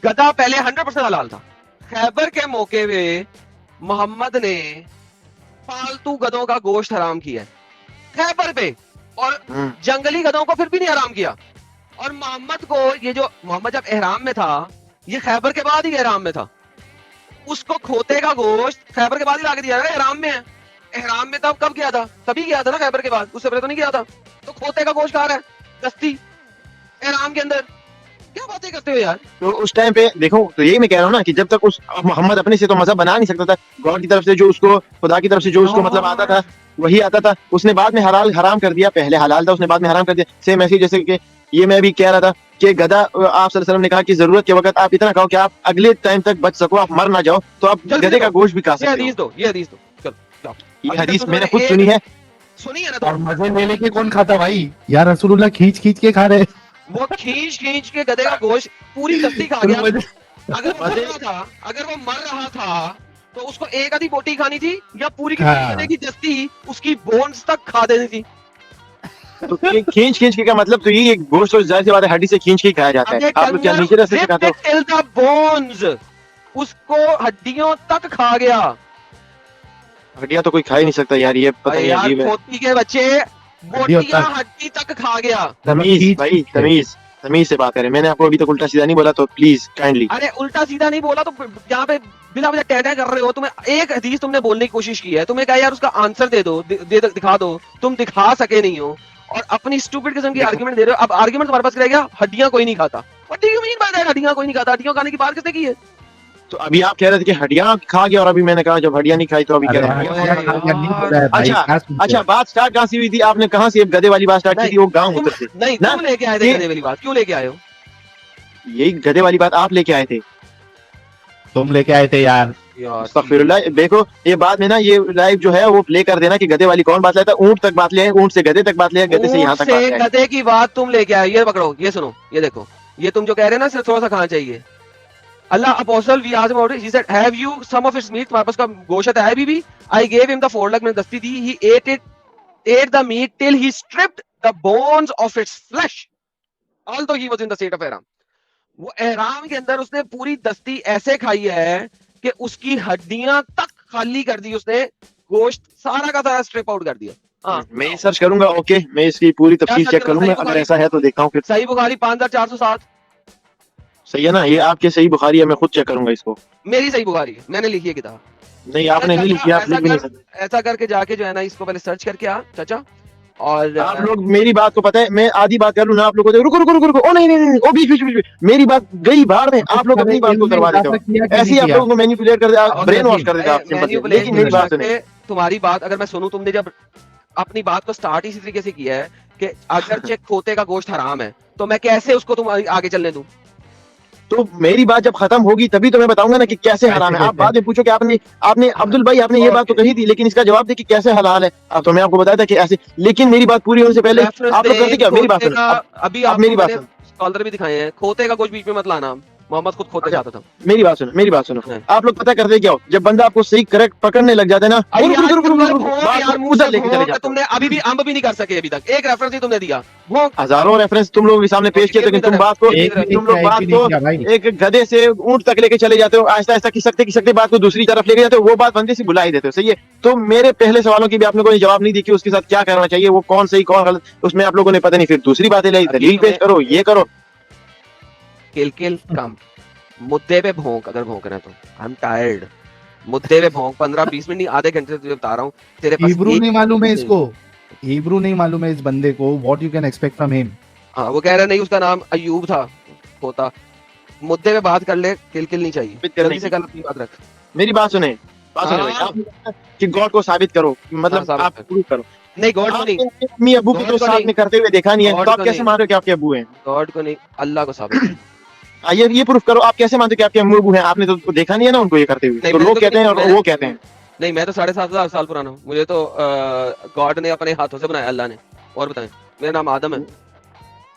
गधा पहले 100% हलाल था। खैबर के मौके पे मोहम्मद ने पालतू गधों का गोश्त हराम किया है खैबर पे, और जंगली गधों को फिर भी नहीं हराम किया। और मोहम्मद को, ये जो मोहम्मद जब एहराम में था, ये खैबर के बाद ही एहराम में था, उसको खोते का गोश्त खैबर के बाद ही लाके दिया गया। एहराम में है, एहराम में तब कब गया था? तभी गया था ना खैबर के बाद, उससे पहले तो नहीं गया था। तो खोते का गोश्त खा रहा है दस्ती एहराम के अंदर, क्या बातें करते हो यार? तो उस टाइम पे देखो, तो यही मैं कह रहा हूँ ना कि जब तक उस मोहम्मद अपने से तो मजहब बना नहीं सकता था, गॉड की तरफ से जो उसको, खुदा की तरफ से जो उसको मतलब आता था वही आता था, उसने बाद में हलाल हराम कर दिया। पहले हलाल था, उसने बाद में हराम कर दिया। सेम ऐसे जैसे कि ये मैं भी कह रहा था कि गधा, आप सल्लल्लाहु अलैहि वसल्लम ने कहा कि जरूरत के वक्त आप इतना खाओ कि आप अगले टाइम तक बच सको, आप मर ना जाओ, तो आप गधे का गोश्त भी खा ये सकते हदीस हो। दो, ये हदीस दो, चलो ये हदीस मैंने खुद सुनी है। सुनी है ना? और तो मजे ले लेके कौन खाता भाई? यार रसूलुल्लाह खींच खींच के खा रहे। वो खींच खींच के गधे का गोश्त पूरी दस्ती खा गया। अगर वो मर रहा था, अगर वो मर रहा था तो उसको एक आधी बोटी खानी थी, या पूरी की पूरी गधे की दस्ती उसकी बोन्स तक खा देनी थी? तो खींच खींच के का मतलब तो ये गोश्त तो जाहिर सी बात है हड्डी से खींच के खाया जाता है। आप लोग क्या नीचे रास्ते से खाते हो? टिल द बोन्स, उसको हड्डियों तक खा गया। हड्डियां तो कोई खा ही नहीं सकता यार, ये पता नहीं यार अजीब है। खोती के बच्चे बोटियां हड्डी तक खा गया। तमीज भाई, तमीज से बात करें। मैंने आपको अभी तक उल्टा सीधा नहीं बोला, तो प्लीज काइंडली। अरे उल्टा सीधा नहीं बोला तो यहाँ पे बिना वजह टैटा कर रहे हो। तुम्हें एक हदीस तुमने बोलने की कोशिश की है, तुम्हें कहा यार उसका आंसर दे दो, दिखा दो, तुम दिखा सके नहीं हो, और अपनी स्टूपिड किस्म की आर्गुमेंट दे रहे हो। अब आर्गुमेंट तुम्हारे पास रह गया, हड्डियां कोई नहीं खाता। What do you mean by that? हड्डियां कोई नहीं खाता? हड्डियां खाने की बात किसने की है? तो अभी आप कह रहे थे कि हड्डियां खा गया, और अभी मैंने कहा जब हड्डियां नहीं खाई तो अभी कह रहा हूं। अच्छा, बात स्टार्ट कहां से हुई थी? आपने कहां से गधे वाली बात स्टार्ट की थी? वो गांव उतर से नहीं, तुम लेके आए थे गधे वाली बात। क्यों लेके आए हो? यही गधे वाली बात आप लेके आए थे। तुम लेके आए थे यार। अस्तगफिरुल्लाह। देखो ये बाद में ना, ये लाइव जो है वो प्ले कर देना कि गधे वाली कौन बात लाया था। ऊंट तक बात ले आए, ऊंट से गधे तक बात ले आए, गधे से यहाँ तक बात ले आए। गधे की बात तुम लेके आए। ये पकड़ो, ये सुनो, ये देखो, ये तुम जो कह रहे हैं ना, सिर्फ थोड़ा सा खाना चाहिए। Allah apostle we asked about it. He said, "Have you some of its meat?" तुम्हारे पास का गोश्त है बीबी? I gave him the foreleg, मैंने दस्ती दी। He ate the meat till he stripped the bones of its flesh. Although he was in the state of ihram. वो ihram के अंदर उसने पूरी दस्ती ऐसे खाई है कि उसकी हड्डियां तक खाली कर दी उसने, गोश्त सारा का सारा स्ट्रिप आउट कर दिया। हाँ, मैं सर्च करूंगा। ओके, मैं इसकी पूरी तफसील चेक करूंगा, अगर ऐसा है तो देखता हूँ फिर। सही बुखारी 5407। सही है ना? ये आपके सही बुखारी है, मैं खुद चेक करूंगा इसको। मेरी सही बुखारी है, मैंने लिखी है किताब। नहीं, आपने नहीं लिखी, आप लिख भी नहीं सकते। ऐसा करके जाके जो है ना, इसको पहले सर्च करके आ चाचा। और आप लोग मेरी बात को पता है, मैं आधी बात कर लूं ना, आप लोगों को रुको रुको रुको रुको, ओ नहीं नहीं नहीं, ओ बीच बीच बीच मेरी बात गई बाहर में, आप लोग अपनी बात को करवा देते हो। ऐसे ही आप लोगों को मैनिपुलेट कर दे, ब्रेन वॉश कर देते आप सिंपल से। लेकिन मेरी बात सुनिए, तुम्हारी बात अगर मैं सुनूं, तुमने जब अपनी बात को स्टार्ट इसी तरीके से किया है कि अगर चेक खोते का गोश्त हराम है, तो मैं कैसे उसको तुम आगे चलने दूं? तो मेरी बात जब खत्म होगी तभी तो मैं बताऊंगा ना कि कैसे हराम है। आप बाद में पूछो कि आपने आपने अब्दुल भाई आपने ये बात तो कही थी, लेकिन इसका जवाब दे कि कैसे हलाल है। अब तो मैं आपको बताया था कि ऐसे, लेकिन मेरी बात पूरी होने से पहले रेफरेंस आप लोग दे करते क्या, मेरी बात खोते सुनो। का। अभी अब आपको मेरी बात मैंने सुनो, स्कॉलर भी दिखाए हैं, खोते का कुछ बीच में मत लाना। मोहम्मद खुद खोते अच्छा, खाता था। मेरी बात सुनो, मेरी बात सुनो। हाँ। आप लोग पता करते क्या हो, जब बंदा आपको सही करेक्ट पकड़ने लग जाता है ना, अरे रुक रुक यार रुक रुक रुक रुक, भोंक बात यार, को मुंह उधर से लेके चले भोंक। जाते हो। तुमने अभी भी अंब भी नहीं कर सके अभी तक, एक रेफरेंस ही तुमने दिया। भोंक। हजारों रेफरेंस तुम लोगों के सामने पेश किए, लेकिन तुम बात को एक भी नहीं तुम लोग किया, एक बात भी नहीं को किया भाई। एक गधे से ऊंट तक लेके चले जाते हो, आहिस्ता आहिस्ता खिसकते बात को दूसरी तरफ लेके जाते हो, वो बात बंदे से बुला ही देते हो। सही है, तो मेरे पहले सवालों की भी आप लोगों ने जवाब नहीं दी कि उसके साथ क्या करना चाहिए, वो कौन सही कौन गलत, उसमें आप लोगों ने पता नहीं फिर दूसरी बातें लाई, अभी दलील पेश तुम्हें- करो, ये करो। किल कम, मुद्दे पे भोंक। अगर भोंकना है तो आई एम टायर्ड। मुद्दे पे भोंक, 15-20 मिनट नहीं, आधे घंटे से तुझे बता रहा हूँ। तेरे पास हिब्रू एक- नहीं मालूम है इसको, हिब्रू नहीं मालूम है इस बंदे को। What you can expect from him. हाँ, वो कह रहा नहीं उसका नाम अयूब था, खोता। मुद्दे पे बात कर ले, किल नहीं चाहिए। साबित करने जल्दी से की। कल अपनी बात रख। मेरी बात सुने, बात सुने भाई, हाँ। आपने कहा कि गॉड को साबित करो, हाँ, मतलब साबित आप कर। प्रूव करो। नहीं, गॉड को नहीं, आपने अपने अम्मी अब्बू को गॉड तो को साथ नहीं। में करते हुए देखा नहीं है, गॉड तो आप को कैसे नहीं। मान रहे हो कि आपके अब्बू हैं? गॉड को नहीं, अल्लाह को साबित कर। ये प्रूफ करो, आप कैसे मानते हो कि आपके अम्मी अब्बू हैं? आपने तो देखा नहीं है ना उनको ये करते हुए, नहीं, तो मैंने लोग तो कहते हैं और मैंने- वो कहते हैं। नहीं, मैं तो 7,500 साल पुराना हूँ। मुझे तो गॉड ने अपने हाथों से बनाया, अल्लाह ने। और बताएं, मेरा नाम आदम है।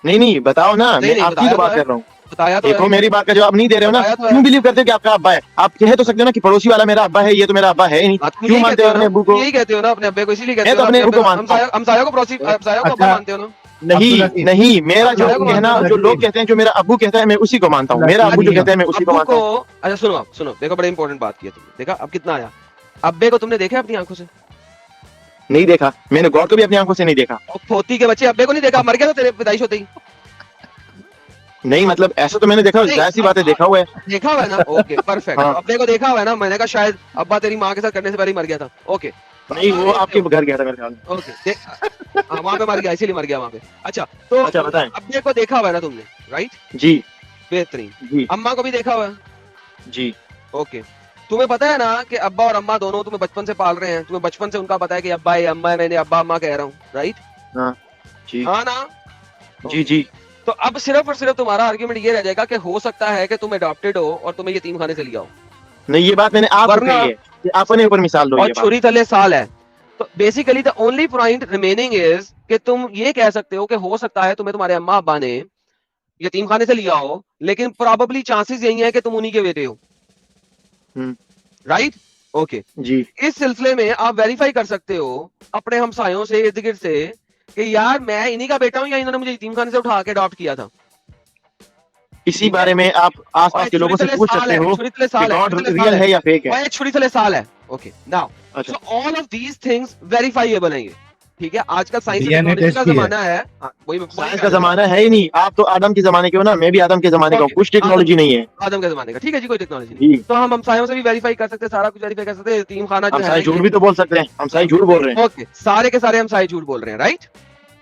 नहीं नहीं, बताओ ना, नहीं, मैं नहीं, आपकी बताया तो तो बात है। कर रहा हूँ। बताया तो देखो है। मेरी बात का जवाब नहीं दे रहे हो ना, बताया तो है। क्यों बिलीव करते हो कि आपका अब्बा है? आप कह तो सकते हो ना कि पड़ोसी वाला मेरा अब्बा है, ये तो मेरा अब्बा है ही नहीं। हाँ, तुम क्यों यही मानते कहते हो हो अपने ना, अब्बू तुम को? यही कहते हो ना अपने अब्बे को, इसीलिए कहते मैं हो तो अपने अब्बू को मानता हूँ। हमसाया को पड़ोसी, हमसाया को अब्बा अच्छा। मानते हो ना। नहीं अब्दुल हकीम। नहीं, मेरा जो अब्दुल हकीम। कहना, जो लोग कहते हैं, जो मेरा अब्बू कहता है, मैं उसी को मानता हूँ। अब्दुल मेरा अब्बू जो हकीम। कहता है मैं उसी को अब्बू मानता को, हूँ। अच्छा सुनो, आप सुनो, देखो बड़े इंपॉर्टेंट बात की है तुमने। देखा अब कितना आया। अब्बे को तुमने देखा अपनी आंखों से? नहीं देखा मैंने, गॉड को भी अपनी आंखों से नहीं देखा। और पोती के बच्चे अब्बे को नहीं देखा? मर गया था तेरे पैदाइश होते ही। नहीं मतलब ऐसा तो मैंने देखा, नहीं, जाहिर सी बात है, देखा हुआ है। देखा हुआ है ना? Okay, perfect. हाँ। अब्बे को देखा हुआ है ना? मैंने कहा शायद अब्बा तेरी माँ के साथ करने से पहले ही मर गया था। ओके, नहीं, वो आपके घर गया था मेरे ख्याल में। ओके, वहां पे मर गया, इसीलिए मर गया वहां पे। अच्छा, तो अच्छा, बताएं। अब्बे को देखा हुआ है ना तुमने? राइट, जी बेहतरीन। जी अम्मा को भी देखा हुआ है? जी। ओके, तुम्हें पता है ना कि अब्बा और अम्मा दोनों तुम्हें बचपन से पाल रहे हैं? तुम्हें बचपन से उनका पता है कि अब्बा है, अम्मा है। मैंने अब्बा अम्मा कह रहा हूँ, राइट? हाँ जी हाँ ना? जी जी। तो अब सिर्फ और सिर्फ तुम्हारा आर्ग्यूमेंट ये रह जाएगा कि हो सकता है कि तुम अडॉप्टेड हो और तुम्हें यतीम खाने से लिया हो, नहीं, ये बात मैंने आपको वरना- कही है कि अपने ऊपर मिसाल दो और ये बात। छुरी तले साल है। तो basically the only point remaining is कि तुम ये कह सकते हो कि हो सकता है तुम्हें तुम्हारे अम्मा अब्बा ने यतीम खाने से लिया हो, लेकिन प्रोबेबली चांसेस यही है कि तुम उन्हीं के बेटे हो, हम्म, राइट? ओके, जी इस सिलसिले में आप वेरीफाई कर सकते हो अपने हमसायों से, इर्द गिर्द से, कि यार मैं इन्हीं का बेटा हूं या इन्होंने मुझे यतीम खाने से उठा के अडॉप्ट किया था। इसी बारे में आप आसपास के लोगों से पूछ सकते हो छुरी तले कि साल गॉड है, रियल है या फेक है। और एक छुरी तले साल है। ओके, नाउ अच्छा, so all of these things verifiable हैं ये, ठीक है? आजकल साइंस DNA टेक्नोलॉजी का टेस्ट भी है। जमाना है। हाँ, वही साइंस का जमाना है ही नहीं। आप तो आदम के जमाने के हो ना, मैं भी आदम के जमाने का हूँ। Okay, कुछ टेक्नोलॉजी नहीं है। आदम के जमाने का, ठीक है जी, कोई टेक्नोलॉजी जी। नहीं। तो हम हमसायों से भी वेरीफाई कर सकते हैं, सारा कुछ वेरीफाई कर सकते हैं। यतीम खाना जो हम है, सारे झूठ भी तो बोल सकते हैं, हम सारे झूठ बोल रहे हैं। ओके, सारे के सारे हमसाये झूठ बोल रहे हैं, राइट?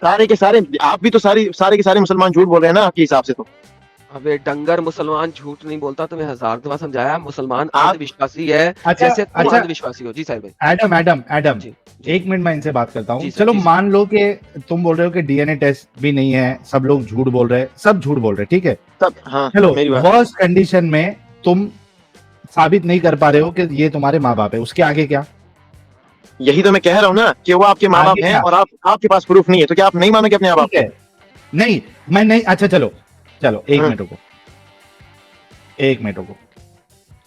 सारे के सारे, आप भी तो सारे के सारे मुसलमान झूठ बोल रहे हैं ना आपके हिसाब से। तो अबे डंगर, मुसलमान झूठ नहीं बोलता। तुम्हें 1000 दफा समझाया, मुसलमान आप- अंधविश्वासी है, अच्छा, जैसे तुम अच्छा। अंधविश्वासी हो। जी साहिब भाई। एडम एडम एडम जी, एक मिनट मैं इनसे बात करता हूँ। जी सर, चलो जी सर। मान लो कि तुम बोल रहे हो कि डीएनए टेस्ट भी नहीं है, सब लोग झूठ बोल रहे हैं, सब झूठ बोल रहे हैं, ठीक है? सब, हाँ चलो मेरी बात। वर्स्ट कंडीशन में तुम साबित नहीं कर पा रहे हो कि ये तुम्हारे माँ बाप है, उसके आगे क्या? यही तो मैं कह रहा हूँ ना कि वो आपके माँ बाप आगे हैं क्या? और आपके पास प्रूफ नहीं है, तो क्या आप नहीं मानोगे अपने माँ बाप ठीक है, नहीं मैं नहीं, अच्छा चलो चलो एक मिनट रुको, एक मिनट रुको।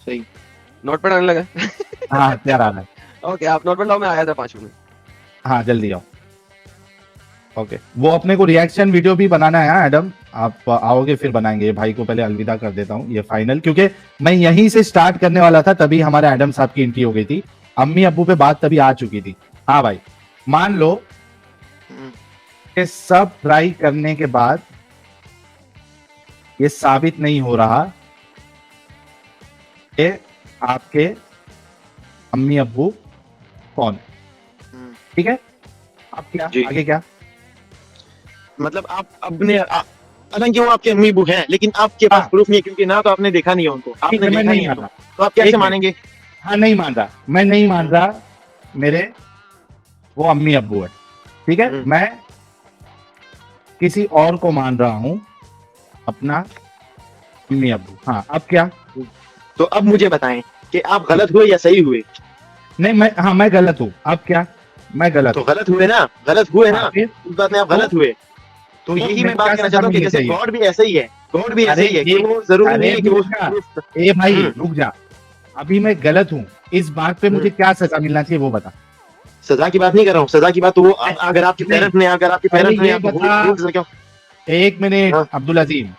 सही। नोट पैड आने लगा। हाँ क्या रहा है? ओके, आप नोट पैड लाओ, मैं आया था 5 मिनट। हाँ जल्दी आओ। ओके, वो अपने को रिएक्शन वीडियो भी बनाना है। हाँ, एडम आप आओगे फिर बनाएंगे। ये भाई को पहले अलविदा कर देता हूँ, ये फाइनल, क्योंकि मैं यहीं से स्टार्ट करने वाला था, तभी हमारे एडम साहब की एंट्री हो गई थी। अम्मी अब्बू पे बात तभी आ चुकी थी। हाँ भाई, मान लो कि सब ट्राई करने के बाद ये साबित नहीं हो रहा कि आपके अम्मी अब्बू कौन है, ठीक है? अब क्या जी। आगे क्या? मतलब आप अपने हालांकि वो आपके अम्मी अब्बू हैं, लेकिन आपके पास हाँ। प्रूफ नहीं है, क्योंकि ना तो आपने देखा नहीं है उनको, आपने ठीक है, मैं देखा नहीं नहीं है मान रहा। उनको, तो आप कैसे एक मिनट। मानेंगे? हाँ नहीं मान रहा, मैं नहीं मान रहा मेरे वो अम्मी अब्बू है, ठीक है? हम्म। मैं किसी और को मान रहा हूं अपना अम्मी अब्बू, हाँ अब क्या? तो अब मुझे बताएं कि आप गलत हुए या सही हुए। नहीं मैं गलत हूँ, अब क्या? मैं गलत तो हूँ। गलत हुए ना, गलत हुए ना, हाँ, फिर? उस बात में आप गलत हुए। तो यही मेरे मैं बात क्या कहना सजा चाहता हूँ कि मिलनी जैसे चाहिए? गॉड भी ऐसे ही है, गॉड भी ऐसे अरे ही है कि ये वो जरूरी नहीं अरे है कि वो रुक जा, ए भाई रुक जा, अभी मैं गलत हूँ, इस बात पे मुझे क्या सजा मिलना चाहिए वो बता। सजा की बात नहीं कर रहा हूँ, सजा की बात तो वो अगर आपके नहीं, पेरेंट्स ने पहले ये आपको बता, रूल्स क्या। एक मिनट हाँ। अब्दुल अजीम,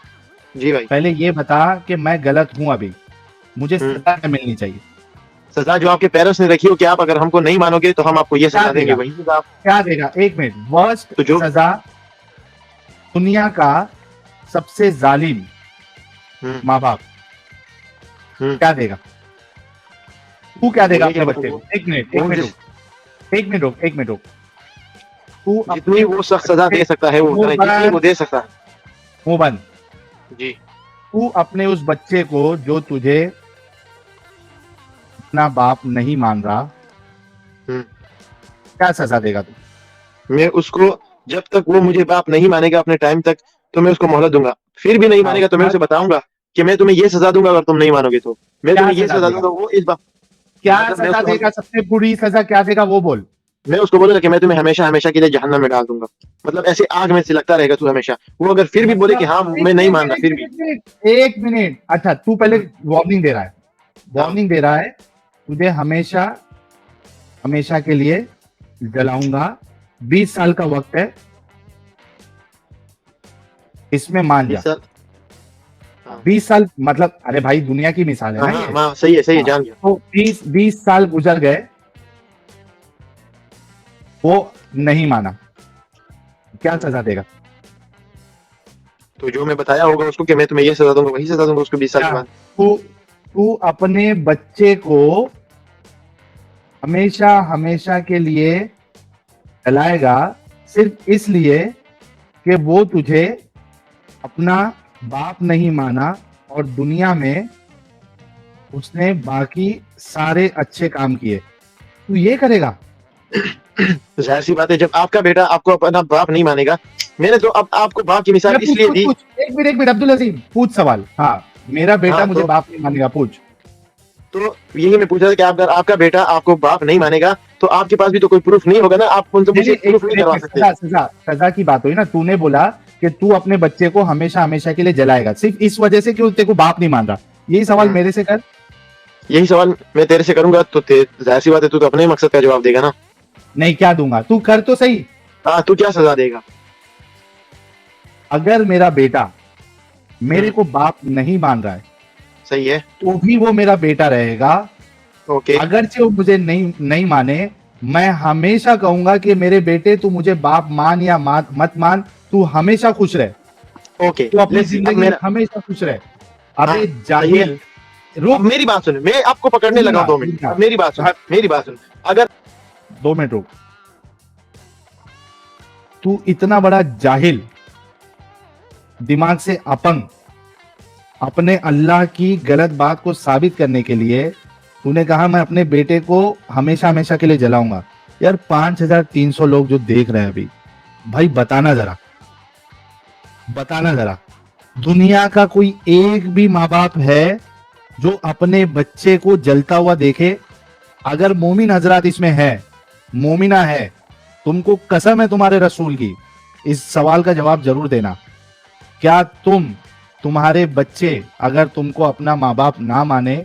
जी भाई, पहले ये बता कि मैं गलत हूँ अभी, मुझे सजा क्या मिलनी चाहिए? सजा जो आपके पेरेंट्स ने रखी हो कि आप अगर हमको नहीं मानोगे तो हम आपको ये क्या सजा देंगे, देगा? वही सजा आप। क्या देगा? एक मिनट, वर्स्ट तो जो सजा दुनिया का सबसे जालिम हम्म, माँ बाप हम्म, क्या देगा? तू क्या देगा मुझे अपने क्या बच्चे पता, को? एक मिनट, वो मुझे एक मिनट रुक। तू जितनी वो सख्त सजा दे सकता है वो मुंह उतना जितनी वो बंद, दे सकता है। मुंह बंद। जी, तू अपने उस बच्चे को जो तुझे अपना बाप नहीं मान रहा, हम्म। क्या सजा देगा तू? मैं उसको जब तक वो मुझे बाप नहीं मानेगा अपने टाइम तक, तो मैं उसको मोहलत दूंगा। फिर भी नहीं हाँ, मानेगा तो मैं उसके उसे बाद बताऊंगा कि मैं तुम्हें ये सजा दूंगा अगर तुम नहीं मानोगे तो। मैं क्या तुम्हें ये सजा सजा देगा? दूंगा, वो इस बात क्या मतलब मैं सजा उसको देगा? सबसे बुरी सजा क्या देगा वो बोल। मैं उसको बोलूंगा कि मैं तुम्हें हमेशा हमेशा के लिए जहन्नम में डाल दूंगा, मतलब ऐसे आग में सिलकता रहेगा तू हमेशा। वो अगर फिर भी बोले कि हाँ मतलब मैं नहीं मान रहा, फिर भी एक मिनट, अच्छा तू पहले वार्निंग दे रहा है, वार्निंग दे रहा है, तुझे हमेशा हमेशा के लिए जलाऊंगा, 20 साल का वक्त है, इसमें मान जा। 20 साल। हाँ। 20 साल मतलब, अरे भाई दुनिया की मिसाल है हाँ, ना हाँ, ये। हाँ, सही है हाँ, जान गया। तो 20 साल गुजर गए, वो नहीं माना, क्या सजा देगा? तो जो मैं बताया होगा उसको कि मैं तुम्हें ये सजा दूंगा, वही सजा दूंगा उसको 20 साल के क्या? बाद। तू तू अपने बच्चे को हमेशा हमेशा के लिए जलाएगा सिर्फ इसलिए कि वो तुझे अपना बाप नहीं माना और दुनिया में उसने बाकी सारे अच्छे काम किए, तू ये करेगा? तो जाहिर सी बात है जब आपका बेटा आपको अपना बाप नहीं मानेगा, मैंने तो अब आपको बाप की मिसाल पूछ, इसलिए पूछ, दी। पूछ, एक मिनट अब्दुल अजीम, पूछ सवाल। हाँ, मेरा बेटा हाँ, मुझे तो बाप नहीं मानेगा, पूछ। तो यही मैं पूछ रहा था कि अगर आपका बेटा आपको बाप नहीं मानेगा तो आपके पास भी तो कोई प्रूफ नहीं होगा ना, आप उनसे मुझे प्रूफ नहीं करवा सकते। सजा की बात हुई ना, तूने बोला कि तू अपने बच्चे को हमेशा हमेशा के लिए जलाएगा सिर्फ इस वजह से कि तेरे को बाप नहीं मान रहा, यही सवाल मेरे से कर। यही सवाल मैं तेरे से करूंगा तो जाहिर सी बात है तू तो अपने मकसद का जवाब देगा ना। नहीं, क्या दूंगा? तू कर तो सही। हाँ, तू क्या सजा देगा? अगर मेरा बेटा मेरे को बाप नहीं मान रहा है सही है, तो भी वो मेरा बेटा रहेगा, ओके। अगरचे वो मुझे नहीं माने, मैं हमेशा कहूंगा कि मेरे बेटे तू मुझे बाप मान या मत मान, तू हमेशा खुश रहे, ओके, तू अपनी अब जिंदगी में मेरा हमेशा खुश रहे। हाँ, अबे सही जाहिल, है। अब रुक, मेरी बात सुन, मैं आपको पकड़ने सुन लगा ना, 2 मिनट। सुन ना। अब मेरी बात सुन, हाँ। मेरी बात सुन। अगर 2 मिनट रुक। तू इतना बड़ा जाहिल, दिमाग से अपंग, अपने अल्लाह की गलत बात को साबित करने के लिए तूने कहा मैं अपने बेटे को हमेशा हमेशा के लिए जलाऊंगा। यार 5300 लोग जो देख रहे हैं अभी, भाई बताना जरा, दुनिया का कोई एक भी माँ बाप है जो अपने बच्चे को जलता हुआ देखे? अगर मोमिन हजरात इसमें है, मोमिना है, तुमको कसम है तुम्हारे रसूल की, इस सवाल का जवाब जरूर देना। क्या तुम्हारे बच्चे अगर तुमको अपना माँ बाप ना माने,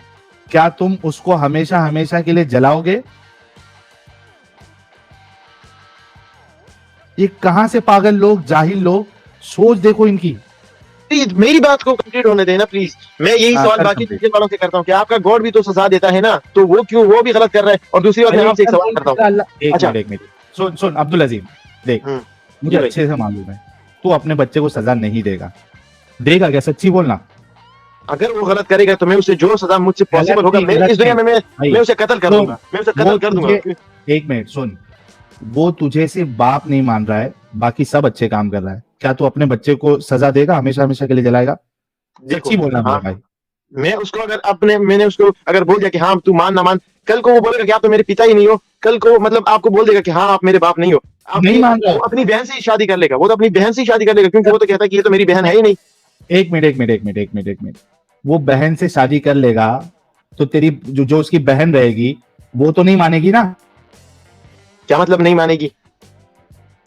क्या तुम उसको हमेशा हमेशा के लिए जलाओगे? ये कहां से पागल लोग, जाहिल लोग, सोच देखो इनकी। प्लीज मेरी बात को कंप्लीट होने देना प्लीज। मैं यही हाँ, सवाल कर बाकी complete। दूसरे वालों से करता हूँ कि आपका गॉड भी तो सजा देता है ना, तो वो क्यों वो भी गलत कर रहा है? और दूसरी बात मैं आपसे एक सवाल करता हूँ। अच्छा। एक मिनट सुन अब्दुल अजीम, देख मुझे जी भाई। अच्छे से मालूम है तू अपने बच्चे को सजा नहीं देगा क्या? सच्ची बोलना। अगर वो गलत करेगा तो मैं उसे जो सजा मुझसे पॉसिबल होगा, मैं इस दुनिया में मैं उसे कत्ल कर दूंगा, मैं उसे कत्ल कर दूंगा। एक मिनट सुन, वो तुझे सिर्फ बाप नहीं मान रहा है, बाकी सब अच्छे काम कर रहा है, क्या तू अपने बच्चे को सजा देगा, हमेशा हमेशा के लिए जलाएगा? सच्ची बोलना मेरा भाई। मैं उसको अगर मैंने उसको अगर बोल दिया कि हाँ तू मान ना मान, कल को वो बोलेगा कि आप तो मेरे पिता ही नहीं हो, कल को मतलब आपको बोल देगा कि हाँ आप मेरे बाप नहीं हो, नहीं मान रहा। वो अपनी बहन से ही शादी कर लेगा, वो तो अपनी बहन से ही शादी कर लेगा, क्योंकि वो तो कहता है कि ये तो मेरी बहन है ही नहीं। एक मिनट वो बहन से शादी कर लेगा तो तेरी जो उसकी बहन रहेगी वो तो नहीं मानेगी ना। क्या मतलब नहीं मानेगी?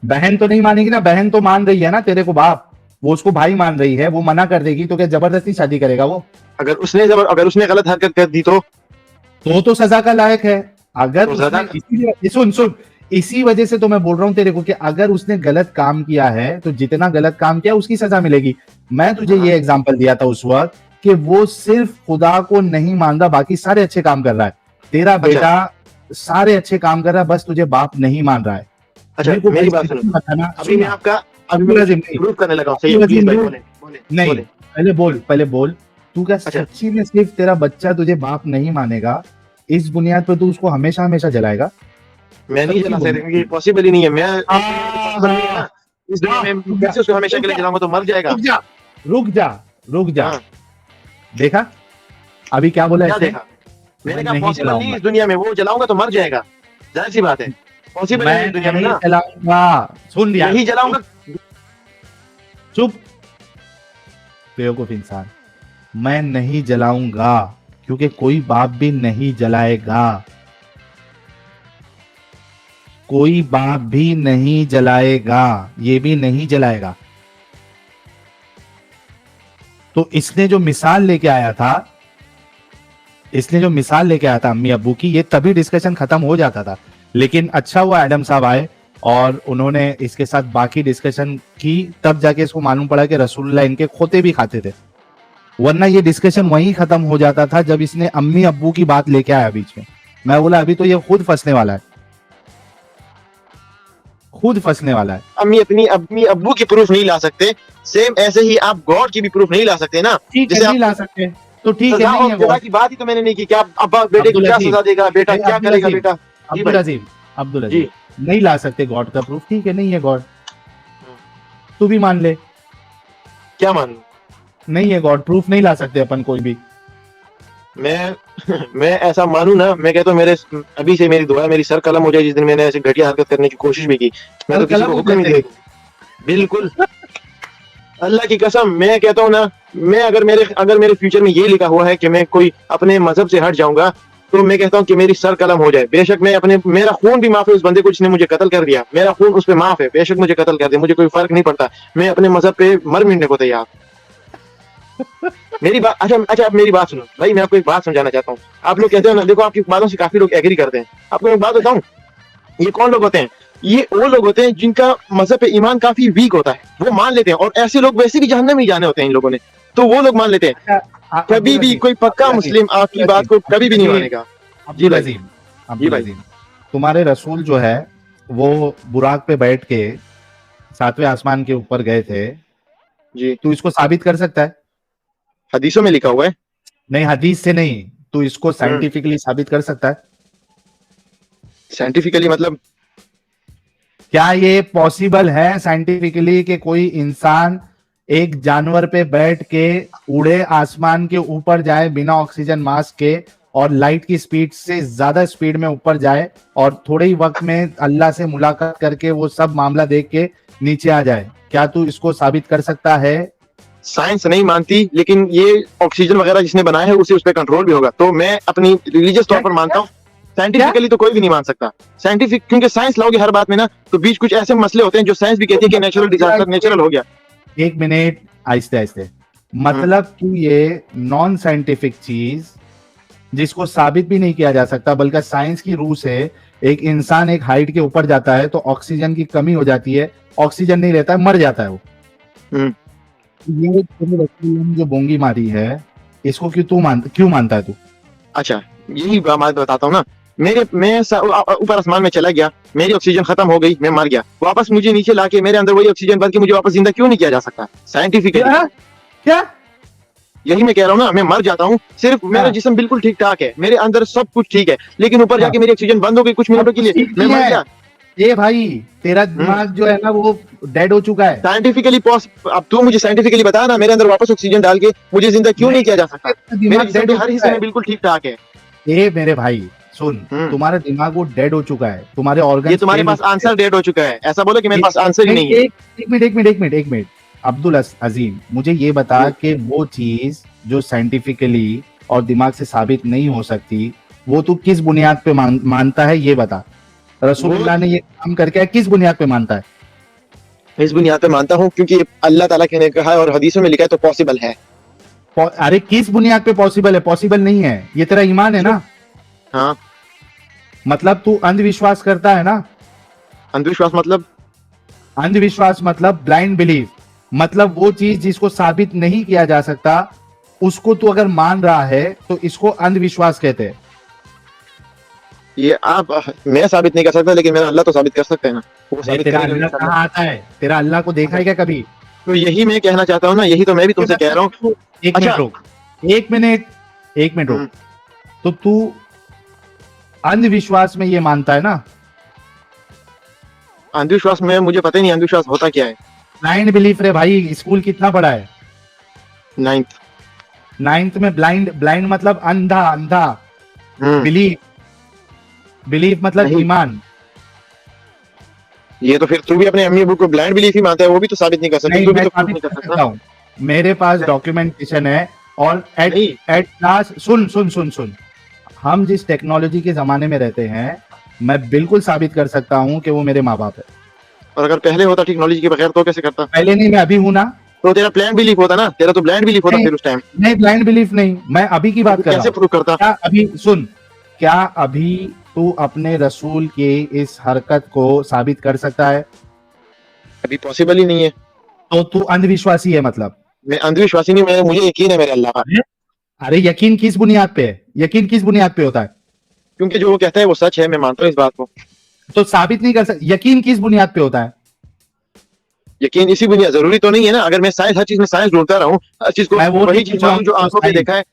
बहन तो नहीं मानेगी ना, बहन तो मान रही है ना तेरे को बाप, वो उसको भाई मान रही है, वो मना कर देगी तो क्या जबरदस्ती शादी करेगा वो? अगर उसने गलत हरकत कर दी तो सजा का लायक है। अगर तो उसने सजा- इसीलिए सुन इसी वजह से तो मैं बोल रहा हूं तेरे को कि अगर उसने गलत काम किया है तो जितना गलत काम किया उसकी सजा मिलेगी। मैं तुझे ये एग्जांपल दिया था उस वक्त कि वो सिर्फ खुदा को नहीं मान रहा, बाकी सारे अच्छे काम कर रहा है। तेरा बेटा सारे अच्छे काम कर रहा है, बस तुझे बाप नहीं मान रहा है। अच्छा मेरे को मेरी भाई बात सुनो, बताना, अभी मैं आपका अब्दुल अजीम नहीं, प्रूफ करने लगा हूं। सही अब्दुल है, प्लीज भाई अजीम बोले बोले नहीं, बोले। पहले बोल तू क्या अच्छा। सच्ची में सिर्फ तेरा बच्चा तुझे बाप नहीं मानेगा, इस बुनियाद पर तू उसको हमेशा हमेशा जलाएगा? मैं नहीं जला सच्ची सकता बोल। क्योंकि पॉसिबल ही नहीं है। मैं हाँ, इस दुनिया में कैसे उसको हमेशा के लिए जलाऊंगा, तो मर जाएगा। रुक जा हाँ। देखा अभी क्या बोला क्या इसने? देखा? मैंने मैं कहा नहीं पॉसिबल नहीं जलाऊंगा। इस दुनिया में, वो जलाऊंगा तो मर जाएगा। जाहिर सी बात है, पॉसिबल नहीं मैं इस दुनिया में नहीं ना। जलाऊंगा, सुन लिया, नहीं जलाऊंगा। चुप बेवकूफ इंसान। मैं नहीं जलाऊंगा क्योंकि कोई बाप भी नहीं जलाएगा, कोई बाप भी नहीं जलाएगा, ये भी नहीं जलाएगा। तो इसने जो मिसाल लेके आया था, अम्मी अब्बू की, ये तभी डिस्कशन खत्म हो जाता था। लेकिन अच्छा हुआ एडम साहब आए और उन्होंने इसके साथ बाकी डिस्कशन की, तब जाके इसको मालूम पड़ा कि रसूलुल्लाह इनके खोते भी खाते थे, वरना ये डिस्कशन वहीं खत्म हो जाता था जब इसने अम्मी अब्बू की बात लेके आया बीच में। मैं बोला अभी तो ये खुद फंसने वाला है, अम्मी अब्बू की प्रूफ नहीं ला सकते, सेम ऐसे ही आप गॉड की भी प्रूफ नहीं ला सकते ना। ठीक है जैसे नहीं ला सकते तो ठीक है, सजा नहीं और है सजा गॉड। की बात ही तो मैंने नहीं की कि आप अब्बा बेटे को अब्दुल क्या अजीम, सजा देगा, बेटा नहीं, क्या अब्दुल करेगा अजीम, बेटा। जी अब्दुल भाई। अजीम जी। नहीं ला सकते गॉड का प्रूफ, ठीक है नहीं है गॉड, तू भी मान ले क्या मान लूं? नहीं है गॉड, प्रूफ नहीं ला सकते अपन कोई भी। मैं ऐसा मानू ना, मैं कहता हूँ मेरे अभी से मेरी दुआ है मेरी सर कलम हो जाए जिस दिन मैंने ऐसी घटिया हरकत करने की कोशिश भी की। मैं तो सर किसी कलम को हो हुक्म ही जाए नहीं देगा। बिल्कुल अल्लाह की कसम, मैं कहता हूँ ना, मैं अगर मेरे फ्यूचर में ये लिखा हुआ है कि मैं कोई अपने मजहब से हट जाऊंगा, तो मैं कहता हूँ कि मेरी सर कलम हो जाए। बेशक मेरा खून भी माफ है उस बंदे को जिसने मुझे कत्ल कर दिया, मेरा खून उस पर माफ है, बेशक मुझे कत्ल कर दे, मुझे कोई फर्क नहीं पड़ता। मैं अपने मजहब पे मर मिटने को तैयार। मेरी बात अच्छा आप मेरी बात सुनो भाई, मैं आपको एक बात समझाना चाहता हूँ। आप लोग कहते हो ना, देखो आपकी बातों से काफी लोग एग्री करते हैं। आपको एक बात बताऊं, ये कौन लोग होते हैं? ये वो लोग होते हैं जिनका मजहब पे ईमान काफी वीक होता है, वो मान लेते हैं। और ऐसे लोग वैसे भी जहन्नम ही जाने होते हैं इन लोगों ने, तो वो लोग मान लेते हैं। कभी भी कोई पक्का मुस्लिम आपकी बात को कभी भी नहीं मानेगा। जी भाई। जी अब्दुल भाई। अजीम, तुम्हारे रसूल जो है वो बुराक पे बैठ के 7वें आसमान के ऊपर गए थे, जी तू इसको साबित कर सकता है? हदीसों में लिखा हुआ है। नहीं हदीस से नहीं, तू इसको साइंटिफिकली साबित कर सकता है? साइंटिफिकली मतलब क्या ये पॉसिबल है साइंटिफिकली कि कोई इंसान एक जानवर पे बैठ के उड़े, आसमान के ऊपर जाए बिना ऑक्सीजन मास्क के, और लाइट की स्पीड से ज्यादा स्पीड में ऊपर जाए, और थोड़े ही वक्त में अल्लाह से मुलाकात करके वो सब मामला देख के नीचे आ जाए? क्या तू इसको साबित कर सकता है? साइंस नहीं मानती, लेकिन ये ऑक्सीजन वगैरह जिसने बनाया है उसे उस पर कंट्रोल भी होगा। तो मैं अपनी रिलीजियस तौर पर मानता हूँ। साइंटिफिकली तो कोई भी नहीं मान सकता साइंटिफिक, क्योंकि साइंस लाओगे हर बात में ना, तो बीच कुछ ऐसे मसले होते हैं जो साइंस भी कहती है कि नेचुरल डिजास्टर नेचुरल हो गया। एक मिनट, आहिस्ते आहिस्ते, मतलब तू ये नॉन साइंटिफिक चीज जिसको साबित भी नहीं किया जा सकता, बल्कि साइंस की रूह से एक इंसान एक हाइट के ऊपर जाता है तो ऑक्सीजन की कमी हो जाती है, ऑक्सीजन नहीं रहता है, मर जाता है वो। ये तेरे रसूल ने जो बोंगी मारी है, इसको क्यों मानता है तू? अच्छा यही बात बताता हूँ ना, मैं ऊपर आसमान में चला गया, मेरी ऑक्सीजन खत्म हो गई, मैं मर गया, वापस मुझे नीचे लाके मेरे अंदर वही ऑक्सीजन भर के मुझे वापस जिंदा क्यों नहीं किया जा सकता साइंटिफिकली? क्या यही मैं कह रहा हूँ ना, मैं मर जाता हूँ, सिर्फ मेरा जिस्म बिल्कुल ठीक ठाक है, मेरे अंदर सब कुछ ठीक है, लेकिन ऊपर जाके मेरी ऑक्सीजन बंद हो गई कुछ मिनटों के लिए, मैं मर गया। ये भाई तेरा दिमाग जो है ना वो डेड हो चुका है। साइंटिफिकली अब तू मुझे साइंटिफिकली बता ना, मेरे अंदर वापस ऑक्सीजन डाल के मुझे जिंदा क्यों नहीं किया जा सकता? मेरे जिस्म के हर हिस्से में बिल्कुल ठीक ठाक है। ये मेरे भाई सुन, तुम्हारा दिमाग वो डेड हो चुका है, तुम्हारे ऑर्गन। ये तुम्हारे पास आंसर डेड हो चुका है, ऐसा बोलो कि मेरे पास आंसर ही नहीं है। एक मिनट, अब्दुल अजीम, मुझे ये बता कि वो चीज जो साइंटिफिकली और दिमाग से साबित नहीं हो सकती, वो तू किस बुनियाद पे मानता है, ये बता। रसूलुल्लाह ने ये काम करके है, किस बुनियाद पे मानता है? इस बुनियाद पे मानता हूँ क्योंकि अल्लाह ताला ने कहा है और हदीसों में लिखा है तो पॉसिबल है। अरे किस बुनियाद पे पॉसिबल है? पॉसिबल नहीं है, ये तेरा ईमान है ना। हाँ, मतलब तू अंधविश्वास करता है ना। अंधविश्वास मतलब अंधविश्वास मतलब ब्लाइंड बिलीफ, मतलब वो चीज जिसको साबित नहीं किया जा सकता उसको तू अगर मान रहा है तो इसको अंधविश्वास कहते हैं। ये आप मैं साबित नहीं कर सकता, लेकिन मेरा अल्लाह तो साबित कर सकते हैं ना। वो साबित तेरा करेगा अल्लाह इंशाअल्लाह। कहाँ आता है? तेरा अल्लाह को देखा है क्या कभी? तो यही मैं कहना चाहता हूँ ना, यही तो मैं भी तुमसे कह रहा हूँ। एक अच्छा। मिनट रुक, एक मिनट रुक। तो तू अंधविश्वास में ये मानता है ना? अंधविश्वास में मुझे पता ही नहीं अंधविश्वास होता क्या है। ब्लाइंड बिलीफ रे भाई, स्कूल कितना पढ़ा है? 9th। 9th में ब्लाइंड मतलब अंधा, बिलीफ मतलब नहीं। ईमान। ये तो फिर तू भी अपने अम्मी अबू को ब्लाइंड बिलीफ ही मानता है, वो भी तो साबित नहीं कर सकता। नहीं, तू भी मैं तो प्रूफ साबित नहीं कर कर सकता सकता। हूँ, मेरे पास डॉक्यूमेंटेशन है। और नहीं। एट लास्ट सुन, हम जिस टेक्नोलॉजी के जमाने में रहते हैं, मैं बिल्कुल साबित कर सकता हूँ कि वो मेरे माँ बाप है। और अगर पहले होता टेक्नोलॉजी के बगैर तो कैसे करता? पहले नहीं, मैं अभी हूं ना। तो तेरा ब्लाइंड बिलीफ होता ना, तेरा तो ब्लाइंड बिलीफ होता नहीं, फिर उस टाइम। नहीं ब्लाइंड बिलीफ नहीं, मैं अभी की बात कर रहा कैसे हूँ। प्रूफ करता? क्या अभी तू अपने रसूल के इस हरकत को साबित कर सकता है? अभी पॉसिबल ही नहीं है। तो तू अंधविश्वासी है मतलब? मैं अंधविश्वासी नहीं, मैं मुझे यकीन है मेरे अल्लाह पर। अरे यकीन किस बुनियाद पे है? यकीन किस बुनियाद पे होता है? क्योंकि जो वो कहता है वो सच है, मैं मानता हूँ इस बात को। तो साबित नहीं कर सकता। यकीन किस बुनियाद पे होता है? यकीन इसी बुनियाद, जरूरी तो नहीं है ना। अगर मैं साइंस, हर चीज में साइंस ढूंढता रहूं, हर चीज को मैं वो वही नहीं चीज पूछ रहा मानूं जो हूँ, आंखों पे देखा है।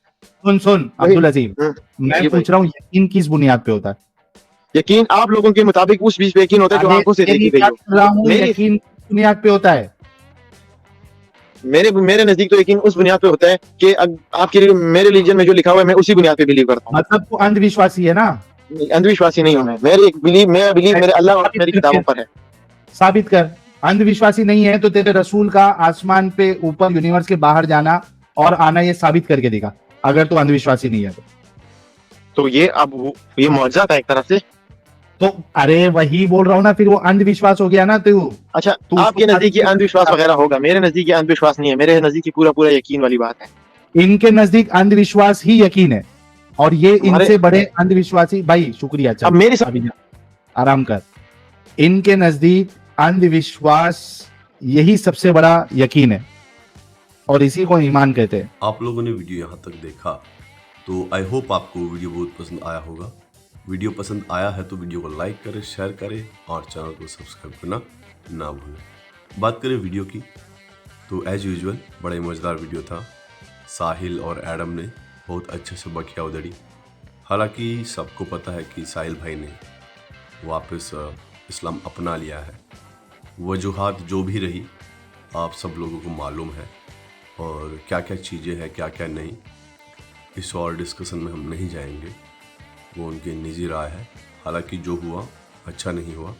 सुन वही- अब्दुल अजीम, मैं जी भाई। पूछ रहा हूँ यकीन किस बुनियाद पे होता है? यकीन आप लोगों के मुताबिक उस चीज पे यकीन होता है जो अरे आंखों से तेरी देखी गई बात हो। कर रहा हूँ, मेरी- यकीन किस बुनियाद पे होता है? मेरे नजदीक तो यकीन उस बुनियाद पे होता है कि आपके मेरे रिलीजन में जो लिखा हुआ है मैं उसी बुनियाद पे बिलीव करता मतलब तू अंधविश्वासी है ना? हूँ। अंधविश्वासी नहीं हूँ मैं। मेरा बिलीव मेरे अल्लाह और मेरी किताबों पर है। साबित कर। अंधविश्वासी नहीं है तो तेरे रसूल का आसमान पे ऊपर यूनिवर्स के बाहर जाना और आना, ये साबित करके दिखा, अगर तू अंधविश्वासी नहीं है तो ये ये मौजूदा था एक तरफ से। तो अरे वही बोल रहा हूँ ना, फिर वो अंधविश्वास हो गया ना तू। अच्छा, तू आपके उसको नजदीक ये साबित- अंधविश्वास वगैरह होगा, मेरे नजदीक ये अंधविश्वास नहीं है। मेरे नजदीक ये पूरा पूरा यकीन वाली बात है। इनके नजदीक अंधविश्वास ही यकीन है, और ये हमारे- इनसे बड़े अंधविश्वासी। भाई शुक्रिया, चल अब मेरी अभी जा, आराम कर। इनके नजदीक अंधविश्वास यही सबसे बड़ा यकीन है, और इसी को ईमान कहते हैं। आप लोगों ने वीडियो यहाँ तक देखा तो आई होप आपको वीडियो बहुत पसंद आया होगा। वीडियो पसंद आया है तो वीडियो को लाइक करें, शेयर करें और चैनल को सब्सक्राइब करना ना भूलें। बात करें वीडियो की तो एज यूजुअल बड़ा ही मज़ेदार वीडियो था। साहिल और एडम ने बहुत अच्छे से बखिया उधड़ी। हालांकि सबको पता है कि साहिल भाई ने वापस इस्लाम अपना लिया है। वजूहात जो भी रही आप सब लोगों को मालूम है, और क्या क्या चीज़ें हैं क्या क्या नहीं, इस और डिस्कशन में हम नहीं जाएंगे, वो उनकी निजी राय है। हालांकि जो हुआ अच्छा नहीं हुआ,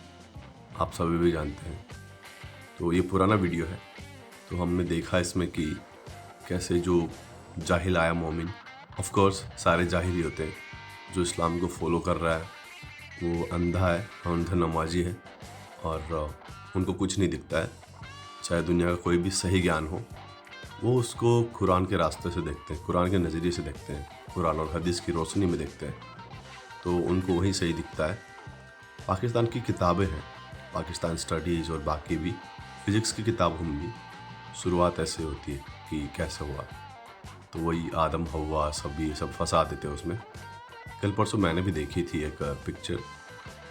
आप सभी भी जानते हैं। तो ये पुराना वीडियो है, तो हमने देखा इसमें कि कैसे जो जाहिल आया मोमिन, ऑफ कोर्स सारे जाहिल ही होते हैं, जो इस्लाम को फॉलो कर रहा है वो अंधा है, अंधा नमाजी है, और उनको कुछ नहीं दिखता है। चाहे दुनिया का कोई भी सही ज्ञान हो, वो उसको कुरान के रास्ते से देखते हैं, कुरान के नज़रिए से देखते हैं, कुरान और हदीस की रोशनी में देखते हैं, तो उनको वही सही दिखता है। पाकिस्तान की किताबें हैं, पाकिस्तान स्टडीज़ और बाकी भी फिज़िक्स की किताबों में भी शुरुआत ऐसे होती है कि कैसे हुआ, तो वही आदम हवा सब फंसा देते हैं उसमें। कल परसों मैंने भी देखी थी एक पिक्चर,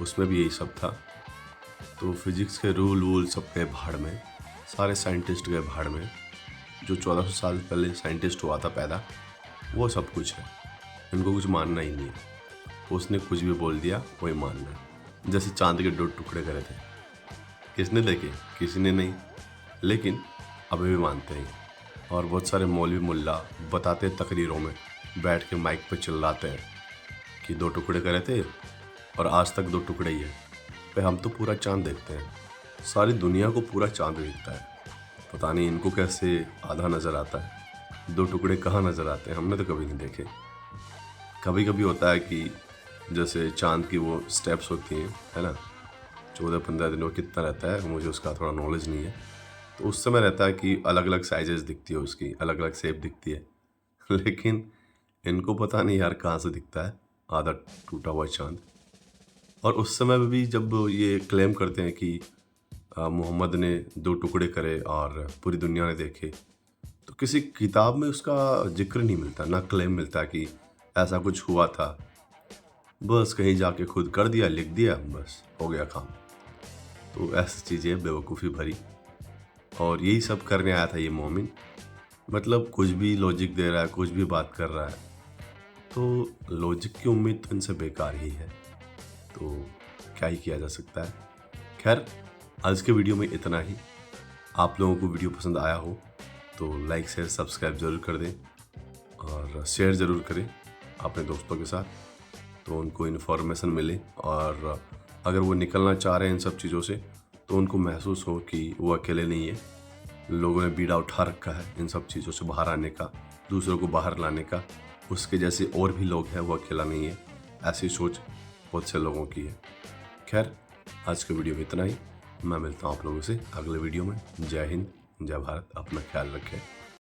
उसमें भी यही सब था। तो फिज़िक्स के रूल सब गए भाड़ में, सारे साइंटिस्ट गए भाड़ में। जो 1400 साल पहले साइंटिस्ट हुआ था पैदा, वो सब कुछ है, इनको कुछ मानना ही नहीं है। उसने कुछ भी बोल दिया वही मानना है। जैसे चांद के 2 टुकड़े करे थे, किसने देखे? किसी ने नहीं, लेकिन अभी भी मानते हैं। और बहुत सारे मौलवी मुल्ला बताते हैं तकरीरों में, बैठ के माइक पे चिल्लाते हैं कि 2 टुकड़े करे थे और आज तक 2 टुकड़े ही है। पे हम तो पूरा चांद देखते हैं, सारी दुनिया को पूरा चांद दिखता है। पता नहीं इनको कैसे आधा नज़र आता है, 2 टुकड़े कहाँ नज़र आते हैं, हमने तो कभी नहीं देखे। कभी कभी होता है कि जैसे चांद की वो स्टेप्स होती हैं, है ना, 14-15 दिनों कितना रहता है, मुझे उसका थोड़ा नॉलेज नहीं है, तो उस समय रहता है कि अलग अलग साइजेस दिखती है उसकी, अलग अलग शेप दिखती है। लेकिन इनको पता नहीं यार कहाँ से दिखता है आधा टूटा हुआ चांद। और उस समय में भी जब ये क्लेम करते हैं कि मोहम्मद ने 2 टुकड़े करे और पूरी दुनिया ने देखे, तो किसी किताब में उसका जिक्र नहीं मिलता, ना क्लेम मिलता कि ऐसा कुछ हुआ था। बस कहीं जाके खुद कर दिया, लिख दिया, बस हो गया काम। तो ऐसी चीज़ें बेवकूफ़ी भरी, और यही सब करने आया था ये मोमिन। मतलब कुछ भी लॉजिक दे रहा है, कुछ भी बात कर रहा है, तो लॉजिक की उम्मीद तो इनसे बेकार ही है, तो क्या ही किया जा सकता है। खैर, आज के वीडियो में इतना ही। आप लोगों को वीडियो पसंद आया हो तो लाइक शेयर सब्सक्राइब ज़रूर कर दें, और शेयर ज़रूर करें अपने दोस्तों के साथ, तो उनको इन्फॉर्मेशन मिले, और अगर वो निकलना चाह रहे हैं इन सब चीज़ों से तो उनको महसूस हो कि वो अकेले नहीं है। लोगों ने बीड़ा उठा रखा है इन सब चीज़ों से बाहर आने का, दूसरों को बाहर लाने का। उसके जैसे और भी लोग हैं, वो अकेला नहीं है। ऐसी सोच बहुत से लोगों की है। खैर, आज के वीडियो में इतना ही। मैं मिलता हूँ आप लोगों से अगले वीडियो में। जय हिंद, जय भारत, अपना ख्याल रखें।